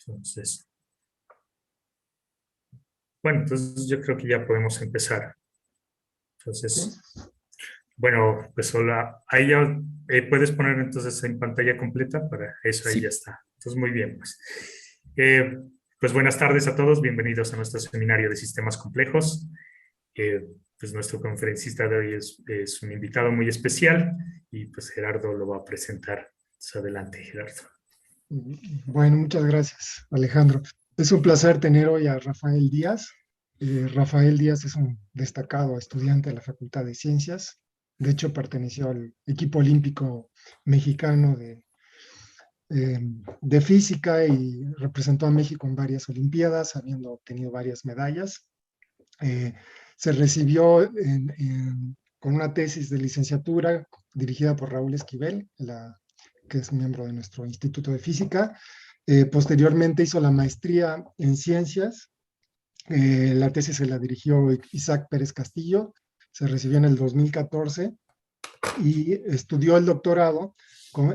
Entonces, bueno, entonces yo creo que ya podemos empezar. Entonces, bueno, pues hola. Ahí ya puedes poner entonces en pantalla completa para eso, ahí ya Sí. está. Entonces, muy bien, pues. Eh, pues buenas tardes a todos, bienvenidos a nuestro seminario de sistemas complejos. Eh, pues nuestro conferencista de hoy es un invitado muy especial y pues Gerardo lo va a presentar. Pues, adelante, Gerardo. Bueno, muchas gracias, Alejandro. Es un placer tener hoy a Rafael Díaz. Rafael Díaz es un destacado estudiante de la Facultad de Ciencias. De hecho, perteneció al equipo olímpico mexicano de física y representó a México en varias Olimpiadas, habiendo obtenido varias medallas. Eh, Se recibió con una tesis de licenciatura dirigida por Raúl Esquivel, que es miembro de nuestro Instituto de Física. Posteriormente hizo la maestría en ciencias. La tesis se la dirigió Isaac Pérez Castillo. Se recibió en el 2014 y estudió el doctorado.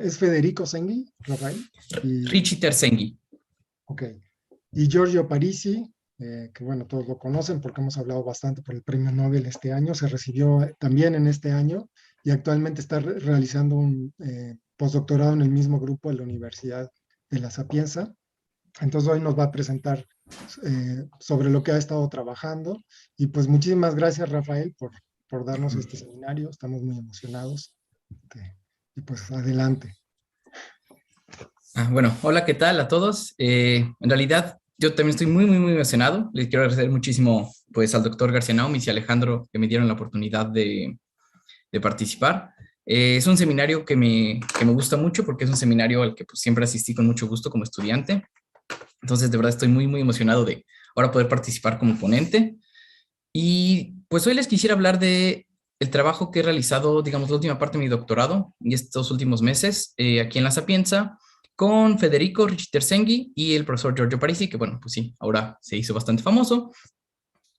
Es Federico Senghi, Rafael. Richie Terzenghi. Ok. Y Giorgio Parisi, que bueno, todos lo conocen porque hemos hablado bastante por el premio Nobel este año. Se recibió también en este año y actualmente está realizando un postdoctorado en el mismo grupo de la Universidad de La Sapienza. Entonces hoy nos va a presentar sobre lo que ha estado trabajando. Y pues muchísimas gracias, Rafael, por darnos este seminario. Estamos muy emocionados. Y pues adelante. Bueno, hola, ¿qué tal a todos? En realidad, yo también estoy muy emocionado. Les quiero agradecer muchísimo pues, al doctor García Naumis y a Alejandro que me dieron la oportunidad de participar. Es un seminario que me gusta mucho porque es un seminario al que pues, siempre asistí con mucho gusto como estudiante. Entonces, de verdad, estoy muy emocionado de ahora poder participar como ponente. Y pues hoy les quisiera hablar de el trabajo que he realizado, digamos, la última parte de mi doctorado y estos últimos meses aquí en La Sapienza con Federico Richie Terzenghi y el profesor Giorgio Parisi, que bueno, pues sí, ahora se hizo bastante famoso,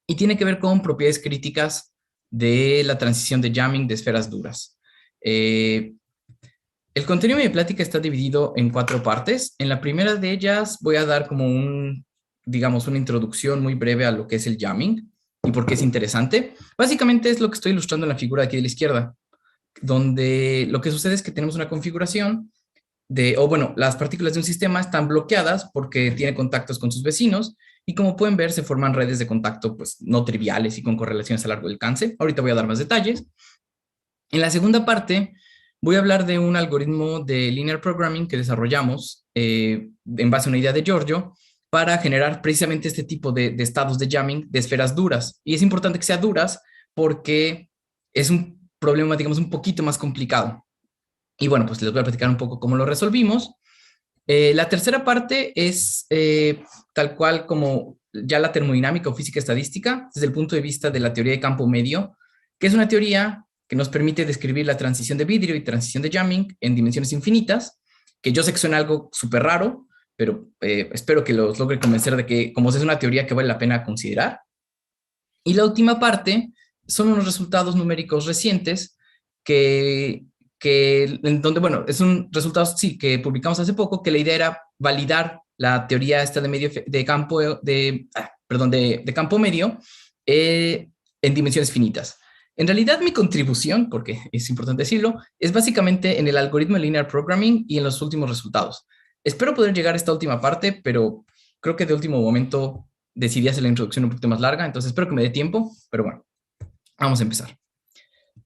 y tiene que ver con propiedades críticas de la transición de jamming de esferas duras. El contenido de mi plática está dividido en 4 partes. En la primera de ellas voy a dar como digamos, una introducción muy breve a lo que es el jamming y por qué es interesante. Básicamente es lo que estoy ilustrando en la figura aquí de la izquierda, donde lo que sucede es que tenemos una configuración las partículas de un sistema están bloqueadas porque tiene contactos con sus vecinos y como pueden ver se forman redes de contacto pues no triviales y con correlaciones a largo alcance. Ahorita voy a dar más detalles. En la segunda parte voy a hablar de un algoritmo de linear programming que desarrollamos en base a una idea de Giorgio para generar precisamente este tipo de estados de jamming de esferas duras. Y es importante que sean duras porque es un problema, digamos, un poquito más complicado. Y bueno, pues les voy a platicar un poco cómo lo resolvimos. La tercera parte es tal cual como ya la termodinámica o física estadística desde el punto de vista de la teoría de campo medio, que es una teoría que nos permite describir la transición de vidrio y transición de jamming en dimensiones infinitas, que yo sé que suena algo súper raro, pero espero que los logre convencer de que como es una teoría que vale la pena considerar. Y la última parte son unos resultados numéricos recientes en donde, bueno, es un resultado, sí, que publicamos hace poco, que la idea era validar la teoría esta de campo, de campo medio en dimensiones finitas. En realidad mi contribución, porque es importante decirlo, es básicamente en el algoritmo de linear programming y en los últimos resultados. Espero poder llegar a esta última parte, pero creo que de último momento decidí hacer la introducción un poquito más larga, entonces espero que me dé tiempo, pero bueno, vamos a empezar.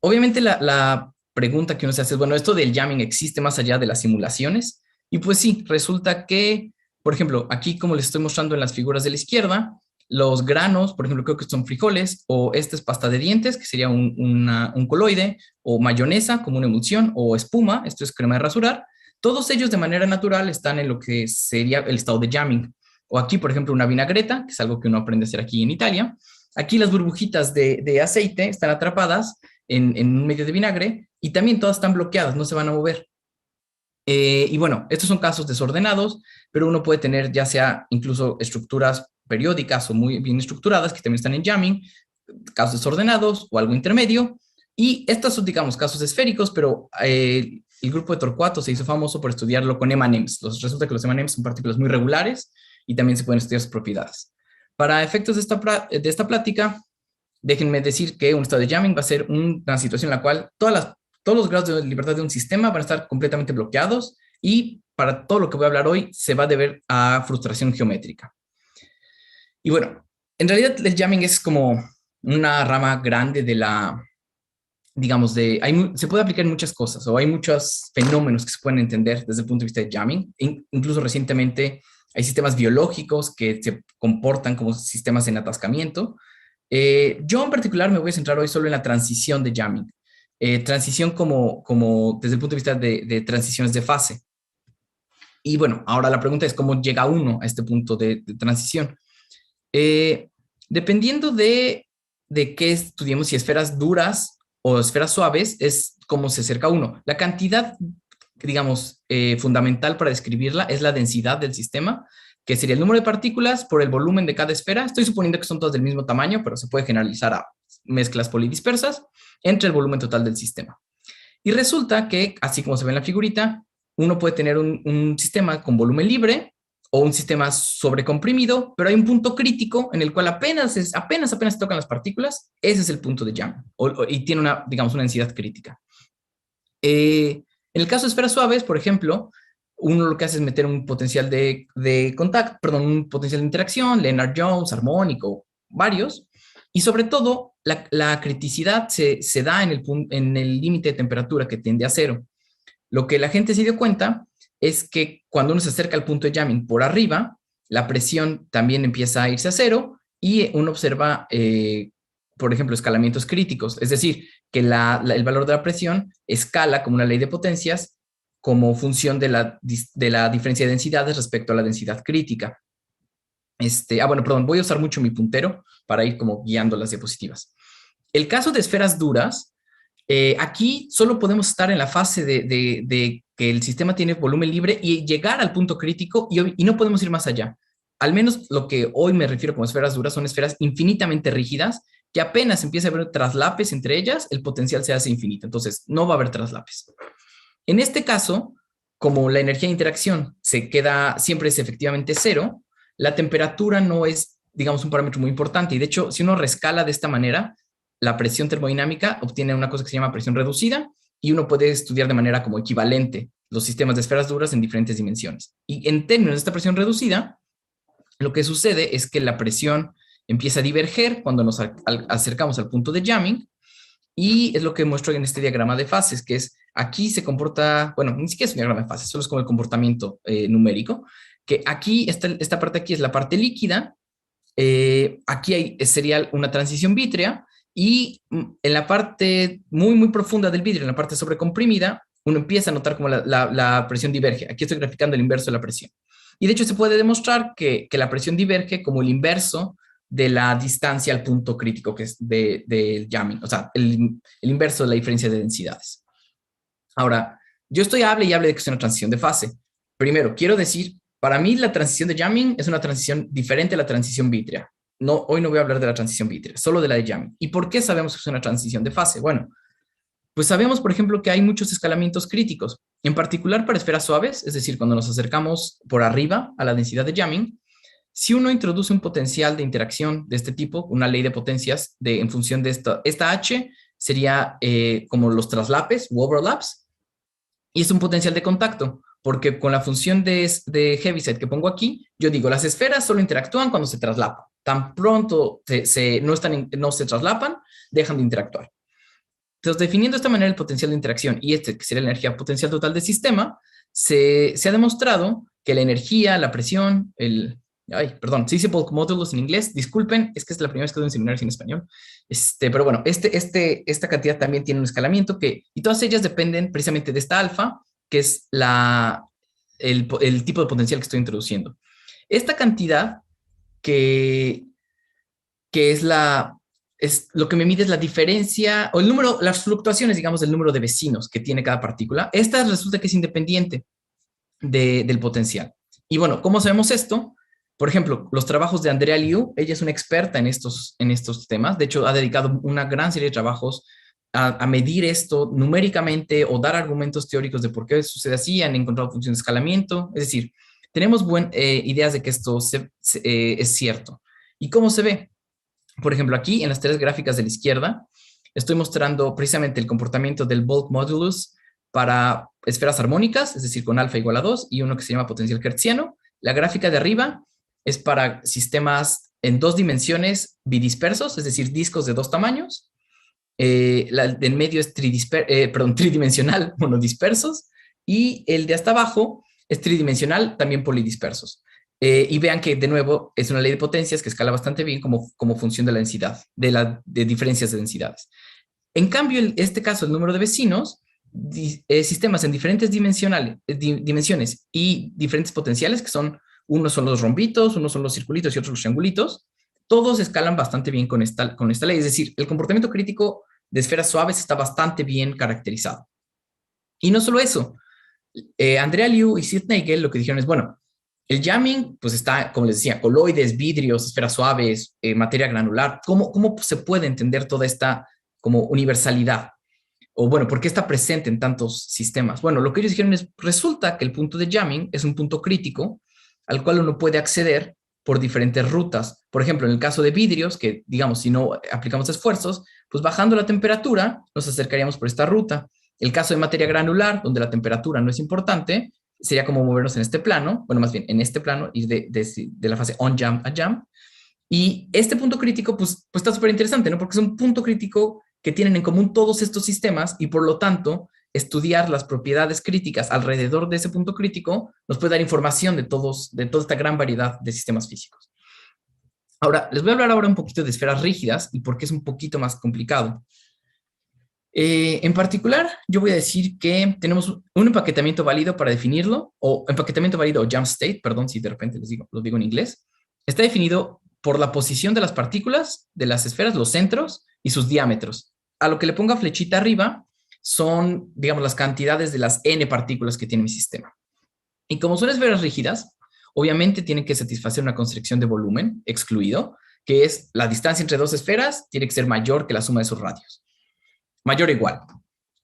Obviamente la pregunta que uno se hace es, bueno, ¿esto del jamming existe más allá de las simulaciones? Y pues sí, resulta que, por ejemplo, aquí como les estoy mostrando en las figuras de la izquierda, los granos, por ejemplo, creo que son frijoles, o esta es pasta de dientes, que sería un coloide, o mayonesa como una emulsión, o espuma, esto es crema de rasurar, todos ellos de manera natural están en lo que sería el estado de jamming. O aquí, por ejemplo, una vinagreta, que es algo que uno aprende a hacer aquí en Italia. Aquí las burbujitas de aceite están atrapadas en un medio de vinagre y también todas están bloqueadas, no se van a mover. Y bueno, estos son casos desordenados, pero uno puede tener ya sea incluso estructuras periódicas o muy bien estructuradas que también están en jamming, casos desordenados o algo intermedio. Y estos son, digamos, casos esféricos, pero el grupo de Torcuato se hizo famoso por estudiarlo con M&Ms. Resulta que los M&Ms son partículas muy regulares y también se pueden estudiar sus propiedades. Para efectos de esta plática, déjenme decir que un estado de jamming va a ser una situación en la cual todos los grados de libertad de un sistema van a estar completamente bloqueados y para todo lo que voy a hablar hoy se va a deber a frustración geométrica. Y bueno, en realidad el jamming es como una rama grande de la, digamos, se puede aplicar en muchas cosas o hay muchos fenómenos que se pueden entender desde el punto de vista de jamming. Incluso recientemente hay sistemas biológicos que se comportan como sistemas en atascamiento. Yo en particular me voy a centrar hoy solo en la transición de jamming. Transición como desde el punto de vista de transiciones de fase. Y bueno, ahora la pregunta es cómo llega uno a este punto de transición. Dependiendo de qué estudiemos, si esferas duras o esferas suaves, es cómo se acerca uno. La cantidad, digamos, fundamental para describirla es la densidad del sistema, que sería el número de partículas por el volumen de cada esfera. Estoy suponiendo que son todas del mismo tamaño, pero se puede generalizar a mezclas polidispersas entre el volumen total del sistema. Y resulta que, así como se ve en la figurita, uno puede tener un sistema con volumen libre o un sistema sobrecomprimido, pero hay un punto crítico en el cual apenas se tocan las partículas. Ese es el punto de jamming y tiene una densidad crítica. En el caso de esferas suaves, por ejemplo, uno lo que hace es meter un potencial de contacto, un potencial de interacción, Lennard-Jones, armónico, varios, y sobre todo la criticidad se da en el límite de temperatura que tiende a cero. Lo que la gente se dio cuenta es que cuando uno se acerca al punto de jamming por arriba, la presión también empieza a irse a cero y uno observa, por ejemplo, escalamientos críticos. Es decir, que el valor de la presión escala como una ley de potencias como función de la diferencia de densidades respecto a la densidad crítica. Bueno, perdón, voy a usar mucho mi puntero para ir como guiando las diapositivas. El caso de esferas duras, aquí solo podemos estar en la fase de que el sistema tiene volumen libre y llegar al punto crítico y no podemos ir más allá. Al menos lo que hoy me refiero como esferas duras son esferas infinitamente rígidas que apenas empieza a haber traslapes entre ellas, el potencial se hace infinito. Entonces, no va a haber traslapes. En este caso, como la energía de interacción siempre es efectivamente cero, la temperatura no es, digamos, un parámetro muy importante. Y de hecho, si uno rescala de esta manera, la presión termodinámica obtiene una cosa que se llama presión reducida y uno puede estudiar de manera como equivalente los sistemas de esferas duras en diferentes dimensiones. Y en términos de esta presión reducida, lo que sucede es que la presión empieza a diverger cuando nos acercamos al punto de jamming y es lo que muestro en este diagrama de fases, que es aquí se comporta, bueno, ni siquiera es un diagrama de fases, solo es como el comportamiento numérico, que aquí, esta parte aquí es la parte líquida, aquí sería una transición vítrea, y en la parte muy, muy profunda del vidrio, en la parte sobrecomprimida, uno empieza a notar como la presión diverge. Aquí estoy graficando el inverso de la presión. Y de hecho se puede demostrar que la presión diverge como el inverso de la distancia al punto crítico, que es del jamming, o sea, el inverso de la diferencia de densidades. Ahora, yo hable de que es una transición de fase. Primero, quiero decir, para mí la transición de jamming es una transición diferente a la transición vítrea. Hoy no voy a hablar de la transición vítrea, solo de la de jamming. ¿Y por qué sabemos que es una transición de fase? Bueno, pues sabemos, por ejemplo, que hay muchos escalamientos críticos, en particular para esferas suaves, es decir, cuando nos acercamos por arriba a la densidad de jamming, si uno introduce un potencial de interacción de este tipo, una ley de potencias en función de esta H, sería como los traslapes u overlaps, y es un potencial de contacto, porque con la función de Heaviside que pongo aquí, yo digo, las esferas solo interactúan cuando se traslapan. Tan pronto no se traslapan, dejan de interactuar. Entonces, definiendo de esta manera el potencial de interacción y que sería la energía potencial total del sistema, se ha demostrado que la energía, la presión, perdón, se dice bulk modulus en inglés, disculpen, es que es la primera vez que doy un seminario en español, pero bueno, esta cantidad también tiene un escalamiento y todas ellas dependen precisamente de esta alfa, que es el tipo de potencial que estoy introduciendo. Esta cantidad que es lo que me mide es la diferencia o el número, las fluctuaciones, digamos, del número de vecinos que tiene cada partícula. Esta resulta que es independiente del potencial. Y bueno, ¿cómo sabemos esto? Por ejemplo, los trabajos de Andrea Liu, ella es una experta en estos temas. De hecho, ha dedicado una gran serie de trabajos a medir esto numéricamente o dar argumentos teóricos de por qué sucede así. Han encontrado funciones de escalamiento. Es decir, tenemos ideas de que esto es cierto. ¿Y cómo se ve? Por ejemplo, aquí en las 3 gráficas de la izquierda, estoy mostrando precisamente el comportamiento del bulk modulus para esferas armónicas, es decir, con alfa igual a 2, y uno que se llama potencial hertziano. La gráfica de arriba es para sistemas en 2 dimensiones bidispersos, es decir, discos de 2 tamaños. La del medio es tridimensional, monodispersos, y el de hasta abajo es tridimensional, también polidispersos. Y vean que, de nuevo, es una ley de potencias que escala bastante bien como función de la densidad, de diferencias de densidades. En cambio, en este caso, el número de vecinos, sistemas en diferentes dimensiones y diferentes potenciales, que son, unos son los rombitos, unos son los circulitos y otros los triangulitos, todos escalan bastante bien con esta ley. Es decir, el comportamiento crítico de esferas suaves está bastante bien caracterizado. Y no solo eso, Andrea Liu y Sid Nagel lo que dijeron es, bueno, el jamming, pues está, como les decía, coloides, vidrios, esferas suaves, materia granular. ¿Cómo se puede entender toda esta como universalidad? O bueno, ¿por qué está presente en tantos sistemas? Bueno, lo que ellos dijeron es, resulta que el punto de jamming es un punto crítico al cual uno puede acceder por diferentes rutas. Por ejemplo, en el caso de vidrios, que digamos, si no aplicamos esfuerzos, pues bajando la temperatura nos acercaríamos por esta ruta. El caso de materia granular, donde la temperatura no es importante, sería como movernos en este plano, bueno, más bien en este plano, ir de la fase on-jam a jam. Y este punto crítico, pues está súper interesante, ¿no? Porque es un punto crítico que tienen en común todos estos sistemas y por lo tanto, estudiar las propiedades críticas alrededor de ese punto crítico nos puede dar información de toda esta gran variedad de sistemas físicos. Ahora, les voy a hablar ahora un poquito de esferas rígidas y por qué es un poquito más complicado. En particular, yo voy a decir que tenemos un empaquetamiento válido para definirlo, o empaquetamiento válido o jam state, perdón, si de repente lo digo en inglés, está definido por la posición de las partículas, de las esferas, los centros y sus diámetros. A lo que le ponga flechita arriba son, digamos, las cantidades de las n partículas que tiene mi sistema. Y como son esferas rígidas, obviamente tienen que satisfacer una constricción de volumen excluido, que es la distancia entre 2 esferas tiene que ser mayor que la suma de sus radios. Mayor o igual.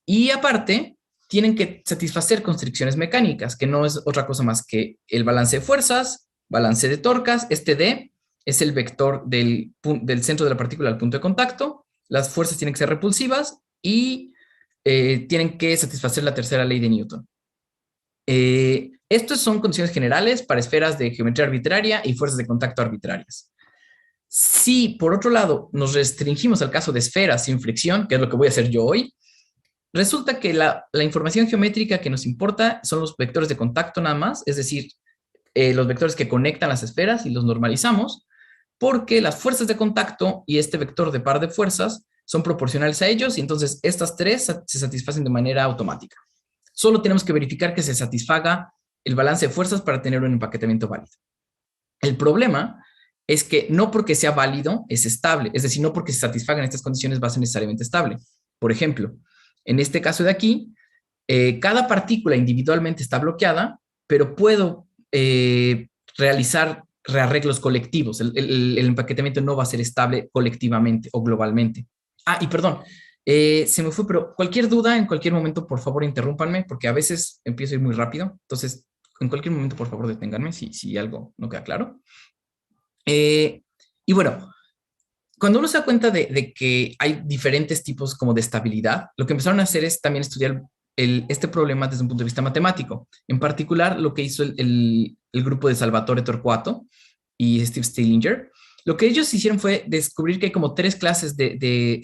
Y aparte, tienen que satisfacer constricciones mecánicas, que no es otra cosa más que el balance de fuerzas, balance de torcas. Este D es el vector del centro de la partícula al punto de contacto. Las fuerzas tienen que ser repulsivas y tienen que satisfacer la tercera ley de Newton. Estas son condiciones generales para esferas de geometría arbitraria y fuerzas de contacto arbitrarias. Si, por otro lado, nos restringimos al caso de esferas sin fricción, que es lo que voy a hacer yo hoy, resulta que la información geométrica que nos importa son los vectores de contacto nada más, es decir, los vectores que conectan las esferas y los normalizamos, porque las fuerzas de contacto y este vector de par de fuerzas son proporcionales a ellos y entonces estas 3 se satisfacen de manera automática. Solo tenemos que verificar que se satisfaga el balance de fuerzas para tener un empaquetamiento válido. El problema es que no porque sea válido es estable, es decir, no porque se satisfagan estas condiciones va a ser necesariamente estable. Por ejemplo, en este caso de aquí, cada partícula individualmente está bloqueada, pero puedo realizar rearreglos colectivos. El empaquetamiento no va a ser estable colectivamente o globalmente. Y perdón, se me fue, pero cualquier duda en cualquier momento, por favor, interrúmpanme, porque a veces empiezo a ir muy rápido. Entonces, en cualquier momento, por favor, deténganme si algo no queda claro. Y bueno, cuando uno se da cuenta de que hay diferentes tipos como de estabilidad, lo que empezaron a hacer es también estudiar este problema desde un punto de vista matemático. En particular, lo que hizo el grupo de Salvatore Torquato y Steve Stillinger, lo que ellos hicieron fue descubrir que hay como 3 clases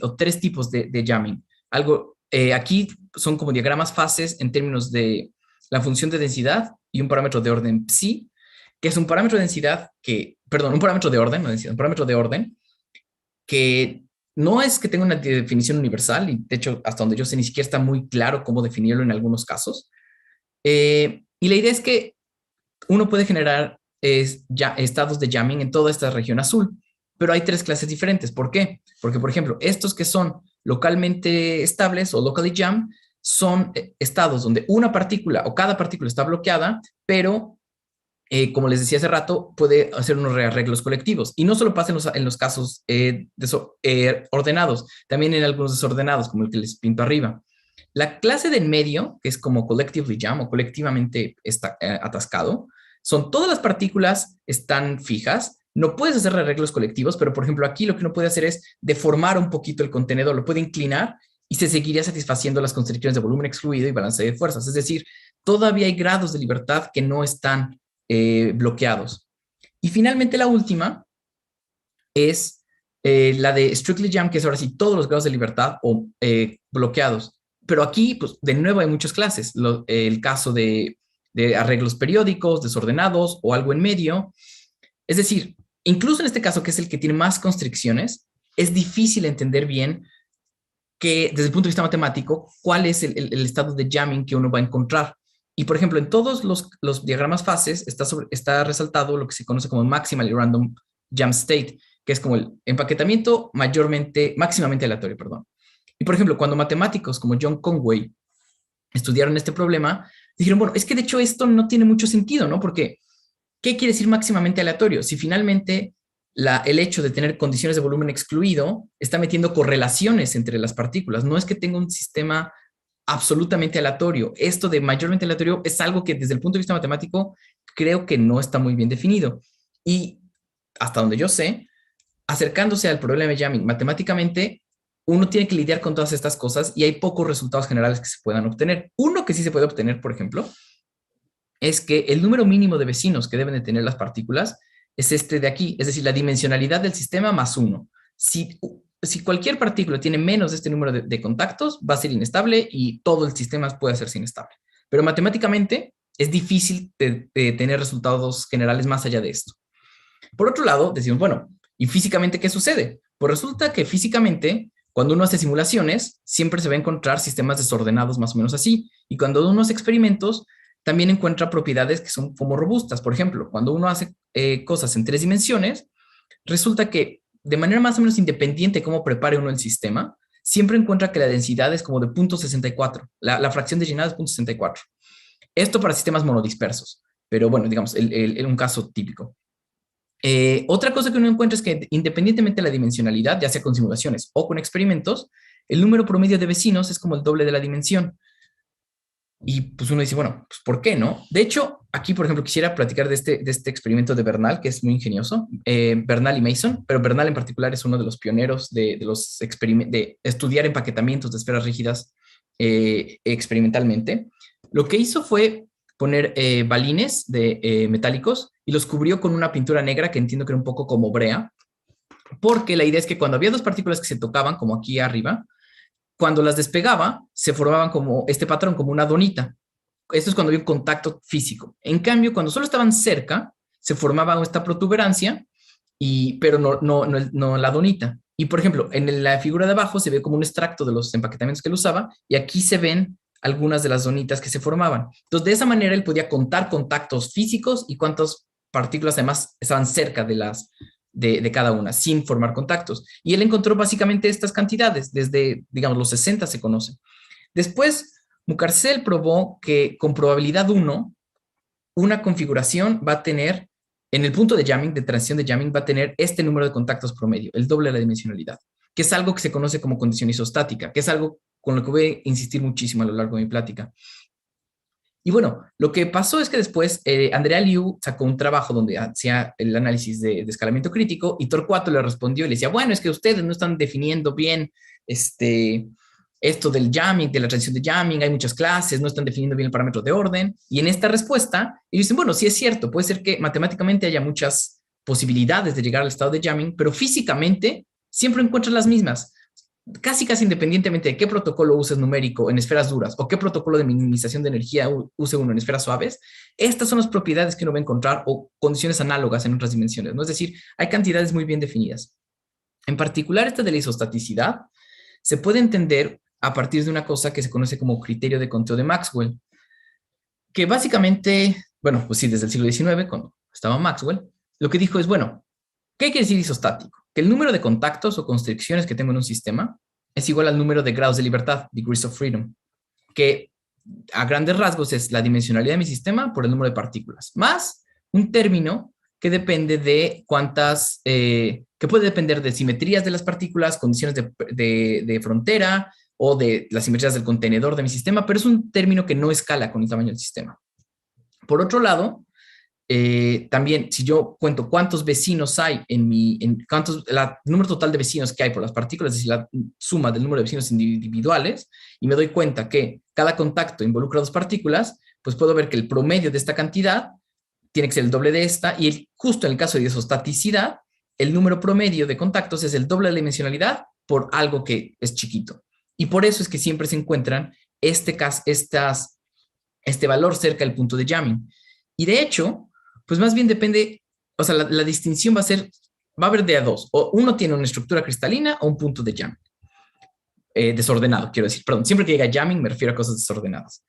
o 3 tipos de jamming. Aquí son como diagramas fases en términos de la función de densidad y un parámetro de orden psi, que es un parámetro de densidad un parámetro de orden, no densidad, un parámetro de orden que no es que tenga una definición universal, y de hecho, hasta donde yo sé, ni siquiera está muy claro cómo definirlo en algunos casos. Y la idea es que uno puede generar estados de jamming en toda esta región azul, pero hay 3 clases diferentes. ¿Por qué? Porque, por ejemplo, estos que son localmente estables o locally jam son estados donde una partícula o cada partícula está bloqueada, pero como les decía hace rato, puede hacer unos rearreglos colectivos. Y no solo pasa en los casos ordenados, también en algunos desordenados, como el que les pinto arriba. La clase del medio, que es como collectively jam o colectivamente atascado, son todas las partículas están fijas, no puedes hacer arreglos colectivos, pero por ejemplo aquí lo que uno puede hacer es deformar un poquito el contenedor, lo puede inclinar y se seguiría satisfaciendo las constricciones de volumen excluido y balance de fuerzas. Es decir, todavía hay grados de libertad que no están bloqueados. Y finalmente la última es la de Strictly Jam, que es ahora sí todos los grados de libertad o bloqueados. Pero aquí, pues, de nuevo hay muchas clases. El caso de arreglos periódicos, desordenados o algo en medio. Es decir, incluso en este caso, que es el que tiene más constricciones, es difícil entender bien que, desde el punto de vista matemático, cuál es el estado de jamming que uno va a encontrar. Y, por ejemplo, en todos los diagramas fases está resaltado lo que se conoce como Maximally Random Jam State, que es como el empaquetamiento máximamente aleatorio, perdón. Y, por ejemplo, cuando matemáticos como John Conway estudiaron este problema, dijeron, bueno, es que de hecho esto no tiene mucho sentido, ¿no? Porque, ¿qué quiere decir máximamente aleatorio? Si finalmente el hecho de tener condiciones de volumen excluido está metiendo correlaciones entre las partículas. No es que tenga un sistema absolutamente aleatorio. Esto de mayormente aleatorio es algo que desde el punto de vista matemático creo que no está muy bien definido. Y hasta donde yo sé, acercándose al problema de jamming matemáticamente, uno tiene que lidiar con todas estas cosas y hay pocos resultados generales que se puedan obtener. Uno que sí se puede obtener, por ejemplo, es que el número mínimo de vecinos que deben de tener las partículas es este de aquí, es decir, la dimensionalidad del sistema más 1. Si cualquier partícula tiene menos de este número de contactos, va a ser inestable y todo el sistema puede hacerse inestable. Pero matemáticamente es difícil de tener resultados generales más allá de esto. Por otro lado, decimos, bueno, ¿y físicamente qué sucede? Pues resulta que físicamente, cuando uno hace simulaciones, siempre se va a encontrar sistemas desordenados más o menos así. Y cuando uno hace experimentos, también encuentra propiedades que son como robustas. Por ejemplo, cuando uno hace cosas en 3 dimensiones, resulta que de manera más o menos independiente de cómo prepare uno el sistema, siempre encuentra que la densidad es como de 0.64. La fracción de llenado es 0.64. Esto para sistemas monodispersos. Pero bueno, digamos, un caso típico. Otra cosa que uno encuentra es que independientemente de la dimensionalidad, ya sea con simulaciones o con experimentos, el número promedio de vecinos es como el doble de la dimensión. Y pues uno dice, bueno, pues ¿por qué no? De hecho, aquí, por ejemplo, quisiera platicar de este experimento de Bernal, que es muy ingenioso, Bernal y Mason, pero Bernal en particular es uno de los pioneros de estudiar empaquetamientos de esferas rígidas experimentalmente. Lo que hizo fue poner balines metálicos y los cubrió con una pintura negra que entiendo que era un poco como brea, porque la idea es que cuando había 2 partículas que se tocaban, como aquí arriba, cuando las despegaba, se formaban como este patrón, como una donita. Esto es cuando había un contacto físico. En cambio, cuando solo estaban cerca, se formaba esta protuberancia, pero no la donita. Y, por ejemplo, en la figura de abajo se ve como un extracto de los empaquetamientos que él usaba, y aquí se ven algunas de las donitas que se formaban. Entonces, de esa manera, él podía contar contactos físicos y cuántas partículas además estaban cerca de cada una, sin formar contactos. Y él encontró básicamente estas cantidades, desde, digamos, los 60 se conocen. Después, Mucarsel probó que con probabilidad 1, una configuración va a tener, en el punto de jamming, de transición de jamming, va a tener este número de contactos promedio, el doble de la dimensionalidad, que es algo que se conoce como condición isostática, que es algo con lo que voy a insistir muchísimo a lo largo de mi plática. Y bueno, lo que pasó es que después Andrea Liu sacó un trabajo donde hacía el análisis de escalamiento crítico y Torcuato le respondió y le decía, bueno, es que ustedes no están definiendo bien esto del jamming, de la transición de jamming, hay muchas clases, no están definiendo bien el parámetro de orden. Y en esta respuesta, ellos dicen, bueno, sí es cierto, puede ser que matemáticamente haya muchas posibilidades de llegar al estado de jamming, pero físicamente siempre encuentran las mismas. Casi independientemente de qué protocolo uses numérico en esferas duras o qué protocolo de minimización de energía use uno en esferas suaves, estas son las propiedades que uno va a encontrar o condiciones análogas en otras dimensiones, ¿no? Es decir, hay cantidades muy bien definidas. En particular, esta de la isostaticidad se puede entender a partir de una cosa que se conoce como criterio de conteo de Maxwell, que básicamente, bueno, pues sí, desde el siglo XIX, cuando estaba Maxwell, lo que dijo es, bueno, ¿qué quiere decir isostático? Que el número de contactos o constricciones que tengo en un sistema es igual al número de grados de libertad, degrees of freedom, que a grandes rasgos es la dimensionalidad de mi sistema por el número de partículas, más un término que depende de cuántas, que puede depender de simetrías de las partículas, condiciones de frontera o de las simetrías del contenedor de mi sistema, pero es un término que no escala con el tamaño del sistema. Por otro lado, también si yo cuento cuántos vecinos hay el número total de vecinos que hay por las partículas, es decir, la suma del número de vecinos individuales, y me doy cuenta que cada contacto involucra 2 partículas, pues puedo ver que el promedio de esta cantidad tiene que ser el doble de esta, y justo en el caso de isostaticidad, el número promedio de contactos es el doble de la dimensionalidad por algo que es chiquito. Y por eso es que siempre se encuentran este valor cerca del punto de jamming. Y de hecho, pues más bien depende, o sea, la distinción va a haber de a 2. O uno tiene una estructura cristalina o un punto de jamming. Desordenado, quiero decir. Perdón, siempre que diga jamming me refiero a cosas desordenadas.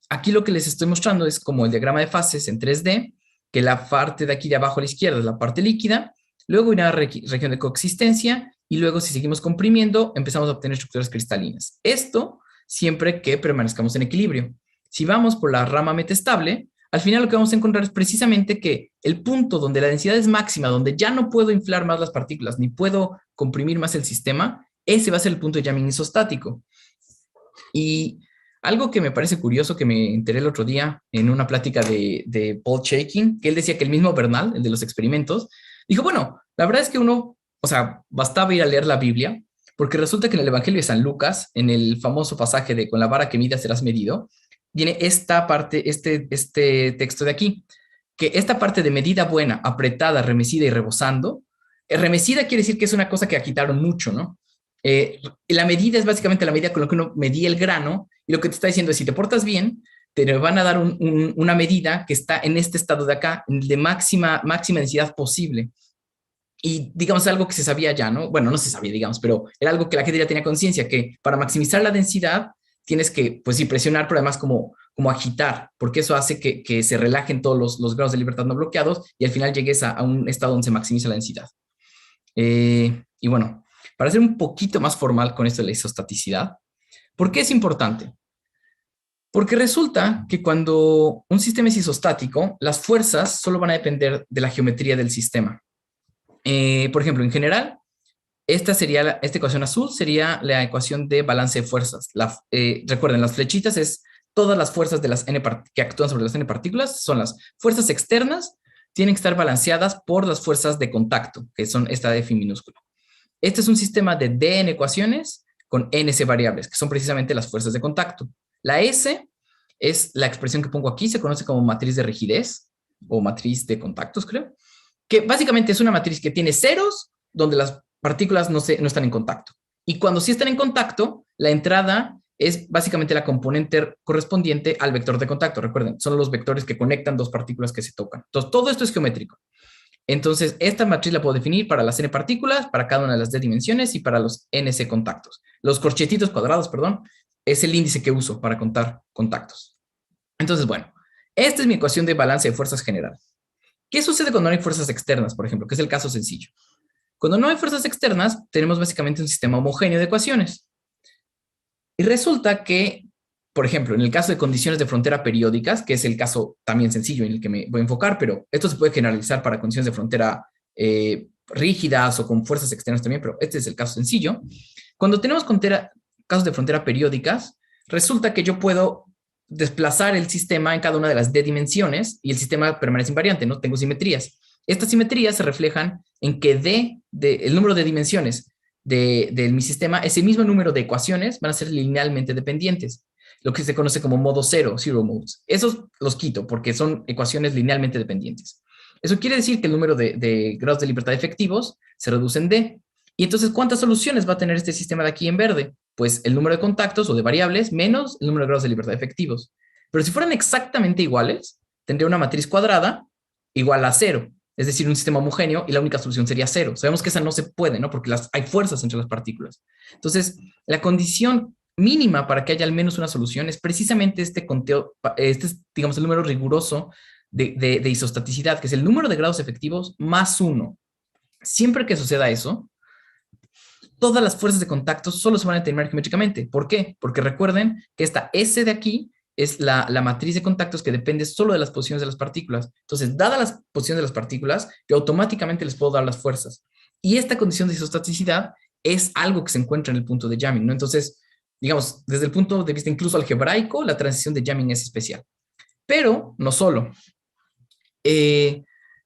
Aquí lo que les estoy mostrando es como el diagrama de fases en 3D, que la parte de aquí de abajo a la izquierda es la parte líquida, luego una región de coexistencia, y luego si seguimos comprimiendo empezamos a obtener estructuras cristalinas. Esto siempre que permanezcamos en equilibrio. Si vamos por la rama metastable, al final lo que vamos a encontrar es precisamente que el punto donde la densidad es máxima, donde ya no puedo inflar más las partículas, ni puedo comprimir más el sistema, ese va a ser el punto de jamming isostático. Y algo que me parece curioso, que me enteré el otro día en una plática de Paul Chaikin, que él decía que el mismo Bernal, el de los experimentos, dijo, bueno, la verdad es que uno, o sea, bastaba ir a leer la Biblia, porque resulta que en el Evangelio de San Lucas, en el famoso pasaje de con la vara que midas serás medido, viene esta parte, este texto de aquí, que esta parte de medida buena, apretada, remecida y rebosando, remecida quiere decir que es una cosa que quitaron mucho, ¿no? La medida es básicamente la medida con la que uno medía el grano, y lo que te está diciendo es, si te portas bien, te van a dar una medida que está en este estado de acá, de máxima densidad posible. Y digamos, algo que se sabía ya, ¿no? Bueno, no se sabía, digamos, pero era algo que la gente ya tenía conciencia, que para maximizar la densidad tienes que, pues sí, presionar, pero además como agitar, porque eso hace que se relajen todos los grados de libertad no bloqueados y al final llegues a un estado donde se maximiza la densidad. Y bueno, para ser un poquito más formal con esto de la isostaticidad, ¿por qué es importante? Porque resulta que cuando un sistema es isostático, las fuerzas solo van a depender de la geometría del sistema. Por ejemplo, en general, esta ecuación azul sería la ecuación de balance de fuerzas. Recuerden, las flechitas es todas las fuerzas de las que actúan sobre las n partículas, son las fuerzas externas, tienen que estar balanceadas por las fuerzas de contacto, que son esta de F minúsculo. Este es un sistema de dn ecuaciones con ns variables, que son precisamente las fuerzas de contacto. La S es la expresión que pongo aquí, se conoce como matriz de rigidez, o matriz de contactos, creo, que básicamente es una matriz que tiene ceros, donde las partículas no están en contacto. Y cuando sí están en contacto, la entrada es básicamente la componente correspondiente al vector de contacto. Recuerden, son los vectores que conectan 2 partículas que se tocan. Entonces, todo esto es geométrico. Entonces, esta matriz la puedo definir para las n partículas, para cada una de las d dimensiones y para los ns contactos. Los corchetitos cuadrados, perdón, es el índice que uso para contar contactos. Entonces, bueno, esta es mi ecuación de balance de fuerzas general. ¿Qué sucede cuando no hay fuerzas externas, por ejemplo? Que es el caso sencillo. Cuando no hay fuerzas externas, tenemos básicamente un sistema homogéneo de ecuaciones. Y resulta que, por ejemplo, en el caso de condiciones de frontera periódicas, que es el caso también sencillo en el que me voy a enfocar, pero esto se puede generalizar para condiciones de frontera rígidas o con fuerzas externas también, pero este es el caso sencillo. Cuando tenemos casos de frontera periódicas, resulta que yo puedo desplazar el sistema en cada una de las d dimensiones y el sistema permanece invariante, no tengo simetrías. Estas simetrías se reflejan en que el número de dimensiones de mi sistema, ese mismo número de ecuaciones van a ser linealmente dependientes, lo que se conoce como modo cero, zero modes. Esos los quito porque son ecuaciones linealmente dependientes. Eso quiere decir que el número de grados de libertad efectivos se reduce en d. Y entonces, ¿cuántas soluciones va a tener este sistema de aquí en verde? Pues el número de contactos o de variables menos el número de grados de libertad efectivos. Pero si fueran exactamente iguales, tendría una matriz cuadrada igual a 0. Es decir, un sistema homogéneo y la única solución sería 0. Sabemos que esa no se puede, ¿no? Porque hay fuerzas entre las partículas. Entonces, la condición mínima para que haya al menos una solución es precisamente este conteo, es, digamos, el número riguroso de isostaticidad, que es el número de grados efectivos más 1. Siempre que suceda eso, todas las fuerzas de contacto solo se van a determinar geométricamente. ¿Por qué? Porque recuerden que esta S de aquí es la matriz de contactos que depende solo de las posiciones de las partículas. Entonces, dadas las posiciones de las partículas, yo automáticamente les puedo dar las fuerzas. Y esta condición de isostaticidad es algo que se encuentra en el punto de jamming, ¿no? Entonces, digamos, desde el punto de vista incluso algebraico, la transición de jamming es especial. Pero no solo.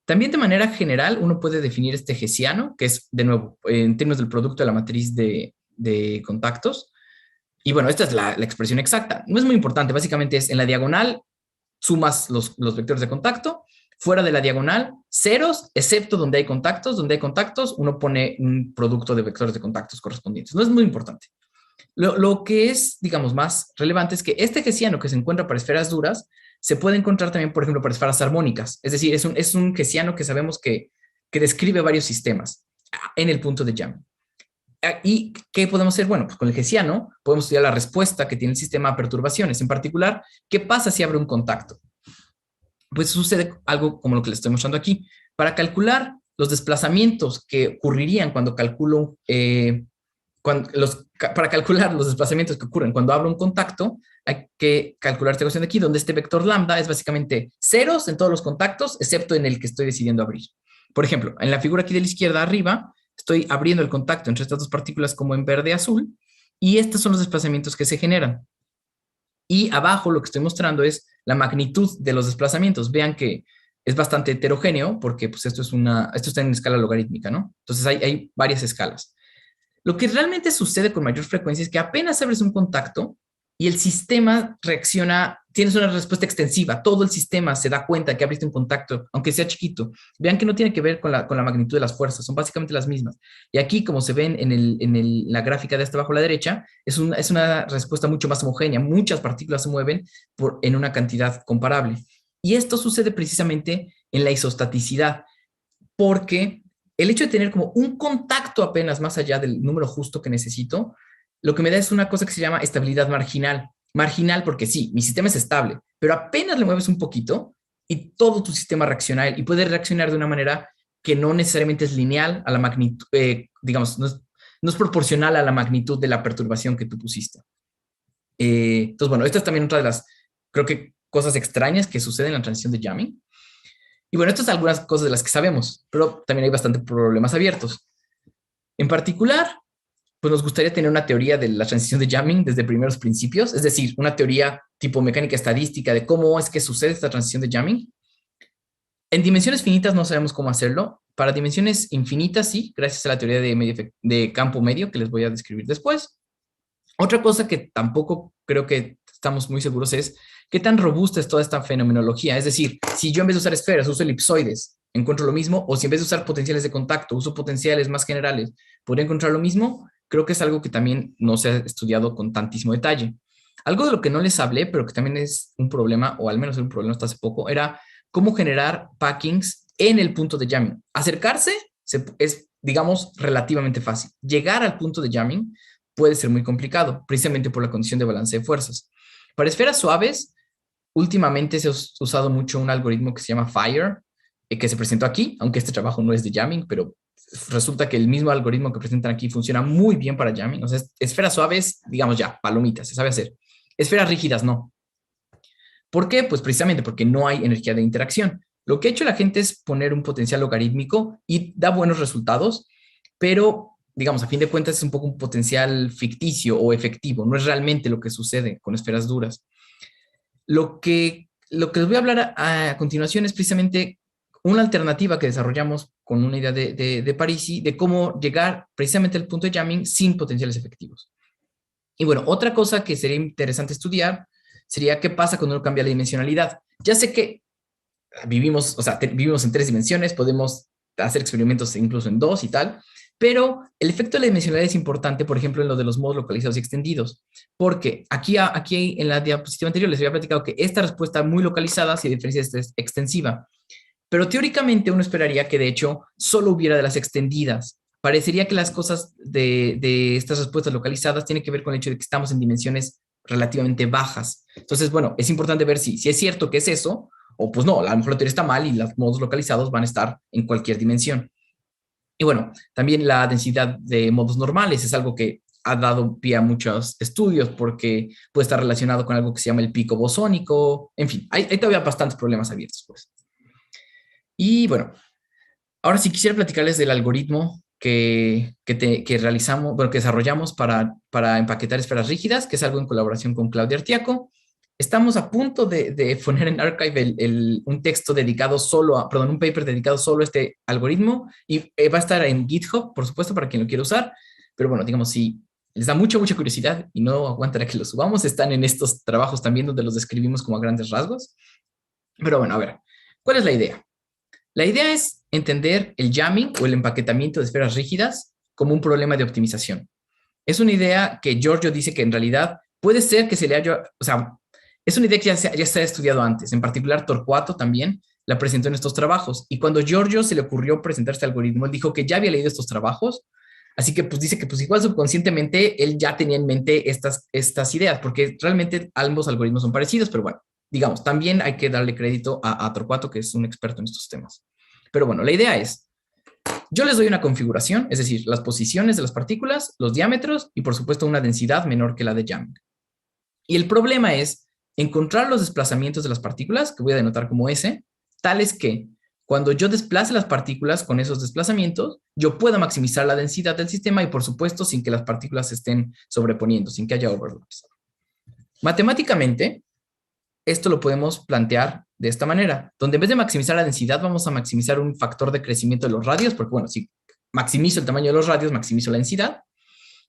También de manera general uno puede definir este hessiano, que es, de nuevo, en términos del producto de la matriz de contactos. Y bueno, esta es la expresión exacta. No es muy importante, básicamente es en la diagonal sumas los vectores de contacto, fuera de la diagonal, ceros, excepto donde hay contactos. Donde hay contactos, uno pone un producto de vectores de contactos correspondientes. No es muy importante. Lo que es, digamos, más relevante es que este hessiano que se encuentra para esferas duras se puede encontrar también, por ejemplo, para esferas armónicas. Es decir, es un hessiano que sabemos que describe varios sistemas en el punto de Jamming. ¿Y qué podemos hacer? Bueno, pues con el hessiano podemos estudiar la respuesta que tiene el sistema a perturbaciones. En particular, ¿qué pasa si abre un contacto? Pues sucede algo como lo que les estoy mostrando aquí. Para calcular los desplazamientos que ocurrirían cuando calculo, para calcular los desplazamientos que ocurren cuando abro un contacto, hay que calcular esta cuestión de aquí, donde este vector lambda es básicamente ceros en todos los contactos, excepto en el que estoy decidiendo abrir. Por ejemplo, en la figura aquí de la izquierda arriba, estoy abriendo el contacto entre estas dos partículas como en verde y azul, y estos son los desplazamientos que se generan. Y abajo lo que estoy mostrando es la magnitud de los desplazamientos. Vean que es bastante heterogéneo porque pues, esto está en escala logarítmica, ¿no? Entonces hay varias escalas. Lo que realmente sucede con mayor frecuencia es que apenas abres un contacto y el sistema reacciona, tienes una respuesta extensiva. Todo el sistema se da cuenta que abriste un contacto, aunque sea chiquito. Vean que no tiene que ver con la magnitud de las fuerzas, son básicamente las mismas. Y aquí, como se ven en la gráfica de hasta abajo a la derecha, es una respuesta mucho más homogénea. Muchas partículas se mueven en una cantidad comparable. Y esto sucede precisamente en la isostaticidad, porque el hecho de tener como un contacto apenas más allá del número justo que necesito, lo que me da es una cosa que se llama estabilidad marginal. Marginal porque sí, mi sistema es estable, pero apenas le mueves un poquito y todo tu sistema reacciona y puede reaccionar de una manera que no necesariamente es lineal a la magnitud, digamos, no es proporcional a la magnitud de la perturbación que tú pusiste. Entonces, bueno, esta es también otra de las, creo que, cosas extrañas que suceden en la transición de jamming. Y bueno, estas son algunas cosas de las que sabemos, pero también hay bastantes problemas abiertos. En particular, pues nos gustaría tener una teoría de la transición de jamming desde primeros principios, es decir, una teoría tipo mecánica estadística de cómo es que sucede esta transición de jamming. En dimensiones finitas no sabemos cómo hacerlo. Para dimensiones infinitas, sí, gracias a la teoría de campo medio que les voy a describir después. Otra cosa que tampoco creo que estamos muy seguros es qué tan robusta es toda esta fenomenología. Es decir, si yo en vez de usar esferas uso elipsoides, encuentro lo mismo, o si en vez de usar potenciales de contacto uso potenciales más generales, ¿podría encontrar lo mismo? Creo que es algo que también no se ha estudiado con tantísimo detalle. Algo de lo que no les hablé, pero que también es un problema, o al menos era un problema hasta hace poco, era cómo generar packings en el punto de jamming. Acercarse es, digamos, relativamente fácil. Llegar al punto de jamming puede ser muy complicado, precisamente por la condición de balance de fuerzas. Para esferas suaves, últimamente se ha usado mucho un algoritmo que se llama FIRE, que se presentó aquí, aunque este trabajo no es de jamming, pero resulta que el mismo algoritmo que presentan aquí funciona muy bien para jamming. O sea, esferas suaves, digamos ya, palomitas, se sabe hacer. Esferas rígidas, no. ¿Por qué? Pues precisamente porque no hay energía de interacción. Lo que ha hecho la gente es poner un potencial logarítmico y da buenos resultados, pero digamos, a fin de cuentas es un poco un potencial ficticio o efectivo, no es realmente lo que sucede con esferas duras. Lo que les voy a hablar a continuación es precisamente una alternativa que desarrollamos con una idea de Parisi de cómo llegar precisamente al punto de jamming sin potenciales efectivos. Y bueno, otra cosa que sería interesante estudiar sería qué pasa cuando uno cambia la dimensionalidad. Ya sé que vivimos en 3 dimensiones, podemos hacer experimentos incluso en 2 y tal, pero el efecto de la dimensionalidad es importante, por ejemplo, en lo de los modos localizados y extendidos, porque aquí en la diapositiva anterior les había platicado que esta respuesta muy localizada se diferencia de esta extensiva, pero teóricamente uno esperaría que de hecho solo hubiera de las extendidas. Parecería que las cosas de estas respuestas localizadas tienen que ver con el hecho de que estamos en dimensiones relativamente bajas. Entonces, bueno, es importante ver si es cierto que es eso, o pues no, a lo mejor la teoría está mal y los modos localizados van a estar en cualquier dimensión. Y bueno, también la densidad de modos normales es algo que ha dado pie a muchos estudios porque puede estar relacionado con algo que se llama el pico bosónico. En fin, hay todavía bastantes problemas abiertos, pues. Y bueno, ahora sí quisiera platicarles del algoritmo que realizamos, bueno, que desarrollamos para empaquetar esferas rígidas, que es algo en colaboración con Claudia Artiaco. estamos a punto de poner en Archive un texto dedicado solo a, perdón, un paper dedicado solo a este algoritmo y va a estar en GitHub, por supuesto, para quien lo quiera usar. Pero bueno, digamos, si les da mucha curiosidad y no aguantan a que lo subamos, están en estos trabajos también donde los describimos como a grandes rasgos. Pero bueno, a ver, ¿cuál es la idea? La idea es entender el jamming o el empaquetamiento de esferas rígidas como un problema de optimización. Es una idea que Giorgio dice que en realidad puede ser que se le haya, o sea, es una idea que ya se ha estudiado antes. En particular, Torquato también la presentó en estos trabajos. Y cuando Giorgio se le ocurrió presentar este algoritmo, él dijo que ya había leído estos trabajos. Así que pues dice que pues igual subconscientemente él ya tenía en mente estas ideas, porque realmente ambos algoritmos son parecidos, pero bueno, digamos, también hay que darle crédito a Torquato, que es un experto en estos temas. Pero bueno, la idea es, yo les doy una configuración, es decir, las posiciones de las partículas, los diámetros y por supuesto una densidad menor que la de jamming. Y el problema es encontrar los desplazamientos de las partículas, que voy a denotar como S, tales que cuando yo desplace las partículas con esos desplazamientos, yo pueda maximizar la densidad del sistema y por supuesto sin que las partículas se estén sobreponiendo, sin que haya overlaps. Matemáticamente, esto lo podemos plantear de esta manera, donde en vez de maximizar la densidad, vamos a maximizar un factor de crecimiento de los radios, porque bueno, si maximizo el tamaño de los radios, maximizo la densidad.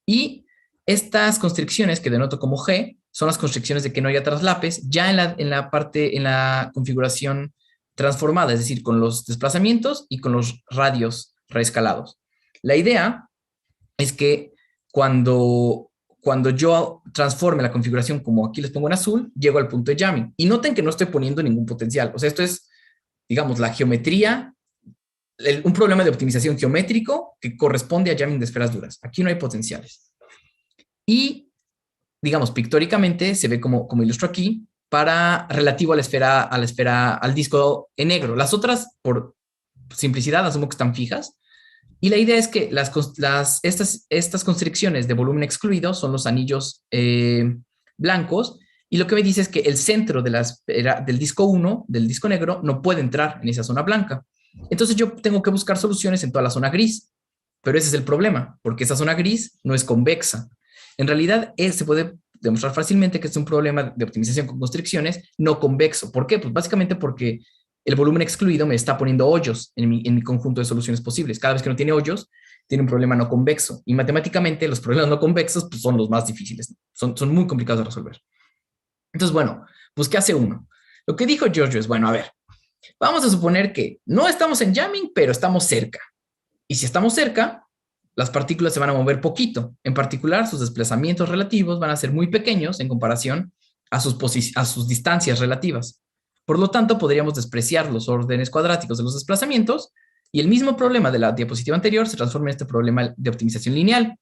Y estas constricciones que denoto como G son las constricciones de que no haya traslapes ya en la configuración transformada, es decir, con los desplazamientos y con los radios reescalados. La idea es que cuando yo transforme la configuración como aquí les pongo en azul, llego al punto de jamming. Y noten que no estoy poniendo ningún potencial. O sea, esto es, digamos, la geometría, un problema de optimización geométrico que corresponde a jamming de esferas duras. Aquí no hay potenciales. Y, digamos, pictóricamente se ve como ilustro aquí, relativo a la esfera, al disco en negro. Las otras, por simplicidad, asumo que están fijas. Y la idea es que estas constricciones de volumen excluido son los anillos blancos, y lo que me dice es que el centro del disco 1, del disco negro, no puede entrar en esa zona blanca. Entonces yo tengo que buscar soluciones en toda la zona gris, pero ese es el problema, porque esa zona gris no es convexa. En realidad, se puede demostrar fácilmente que es un problema de optimización con constricciones no convexo. ¿Por qué? Pues básicamente porque el volumen excluido me está poniendo hoyos en mi conjunto de soluciones posibles. Cada vez que no tiene hoyos, tiene un problema no convexo. Y matemáticamente los problemas no convexos pues, son los más difíciles. Son muy complicados de resolver. Entonces, bueno, pues ¿qué hace uno? Lo que dijo Giorgio es, bueno, a ver, vamos a suponer que no estamos en jamming, pero estamos cerca. Y si estamos cerca, las partículas se van a mover poquito. En particular, sus desplazamientos relativos van a ser muy pequeños en comparación a sus distancias relativas. Por lo tanto, podríamos despreciar los órdenes cuadráticos de los desplazamientos y el mismo problema de la diapositiva anterior se transforma en este problema de optimización lineal.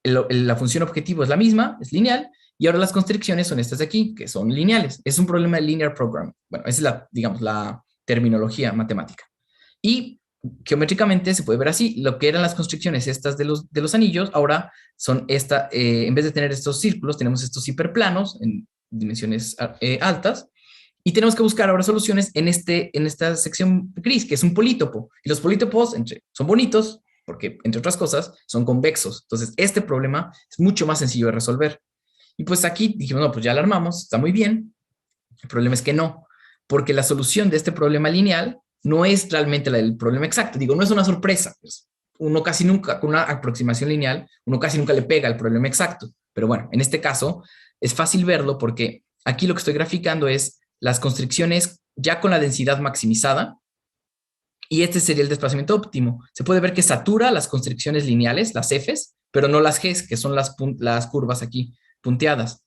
La función objetivo es la misma, es lineal, y ahora las constricciones son estas de aquí, que son lineales. Es un problema de linear programming. Bueno, esa es la terminología matemática. Y geométricamente se puede ver así. Lo que eran las constricciones estas de los anillos, ahora son en vez de tener estos círculos, tenemos estos hiperplanos en dimensiones altas. Y tenemos que buscar ahora soluciones en esta sección gris, que es un polítopo. Y los polítopos son bonitos, porque, entre otras cosas, son convexos. Entonces, este problema es mucho más sencillo de resolver. Y pues aquí dijimos, no, pues ya la armamos, está muy bien. El problema es que no, porque la solución de este problema lineal no es realmente la del problema exacto. Digo, no es una sorpresa. Pues uno casi nunca, con una aproximación lineal, uno casi nunca le pega al problema exacto. Pero bueno, en este caso, es fácil verlo porque aquí lo que estoy graficando es las constricciones ya con la densidad maximizada, y este sería el desplazamiento óptimo. Se puede ver que satura las constricciones lineales, las Fs, pero no las Gs, que son las curvas aquí punteadas.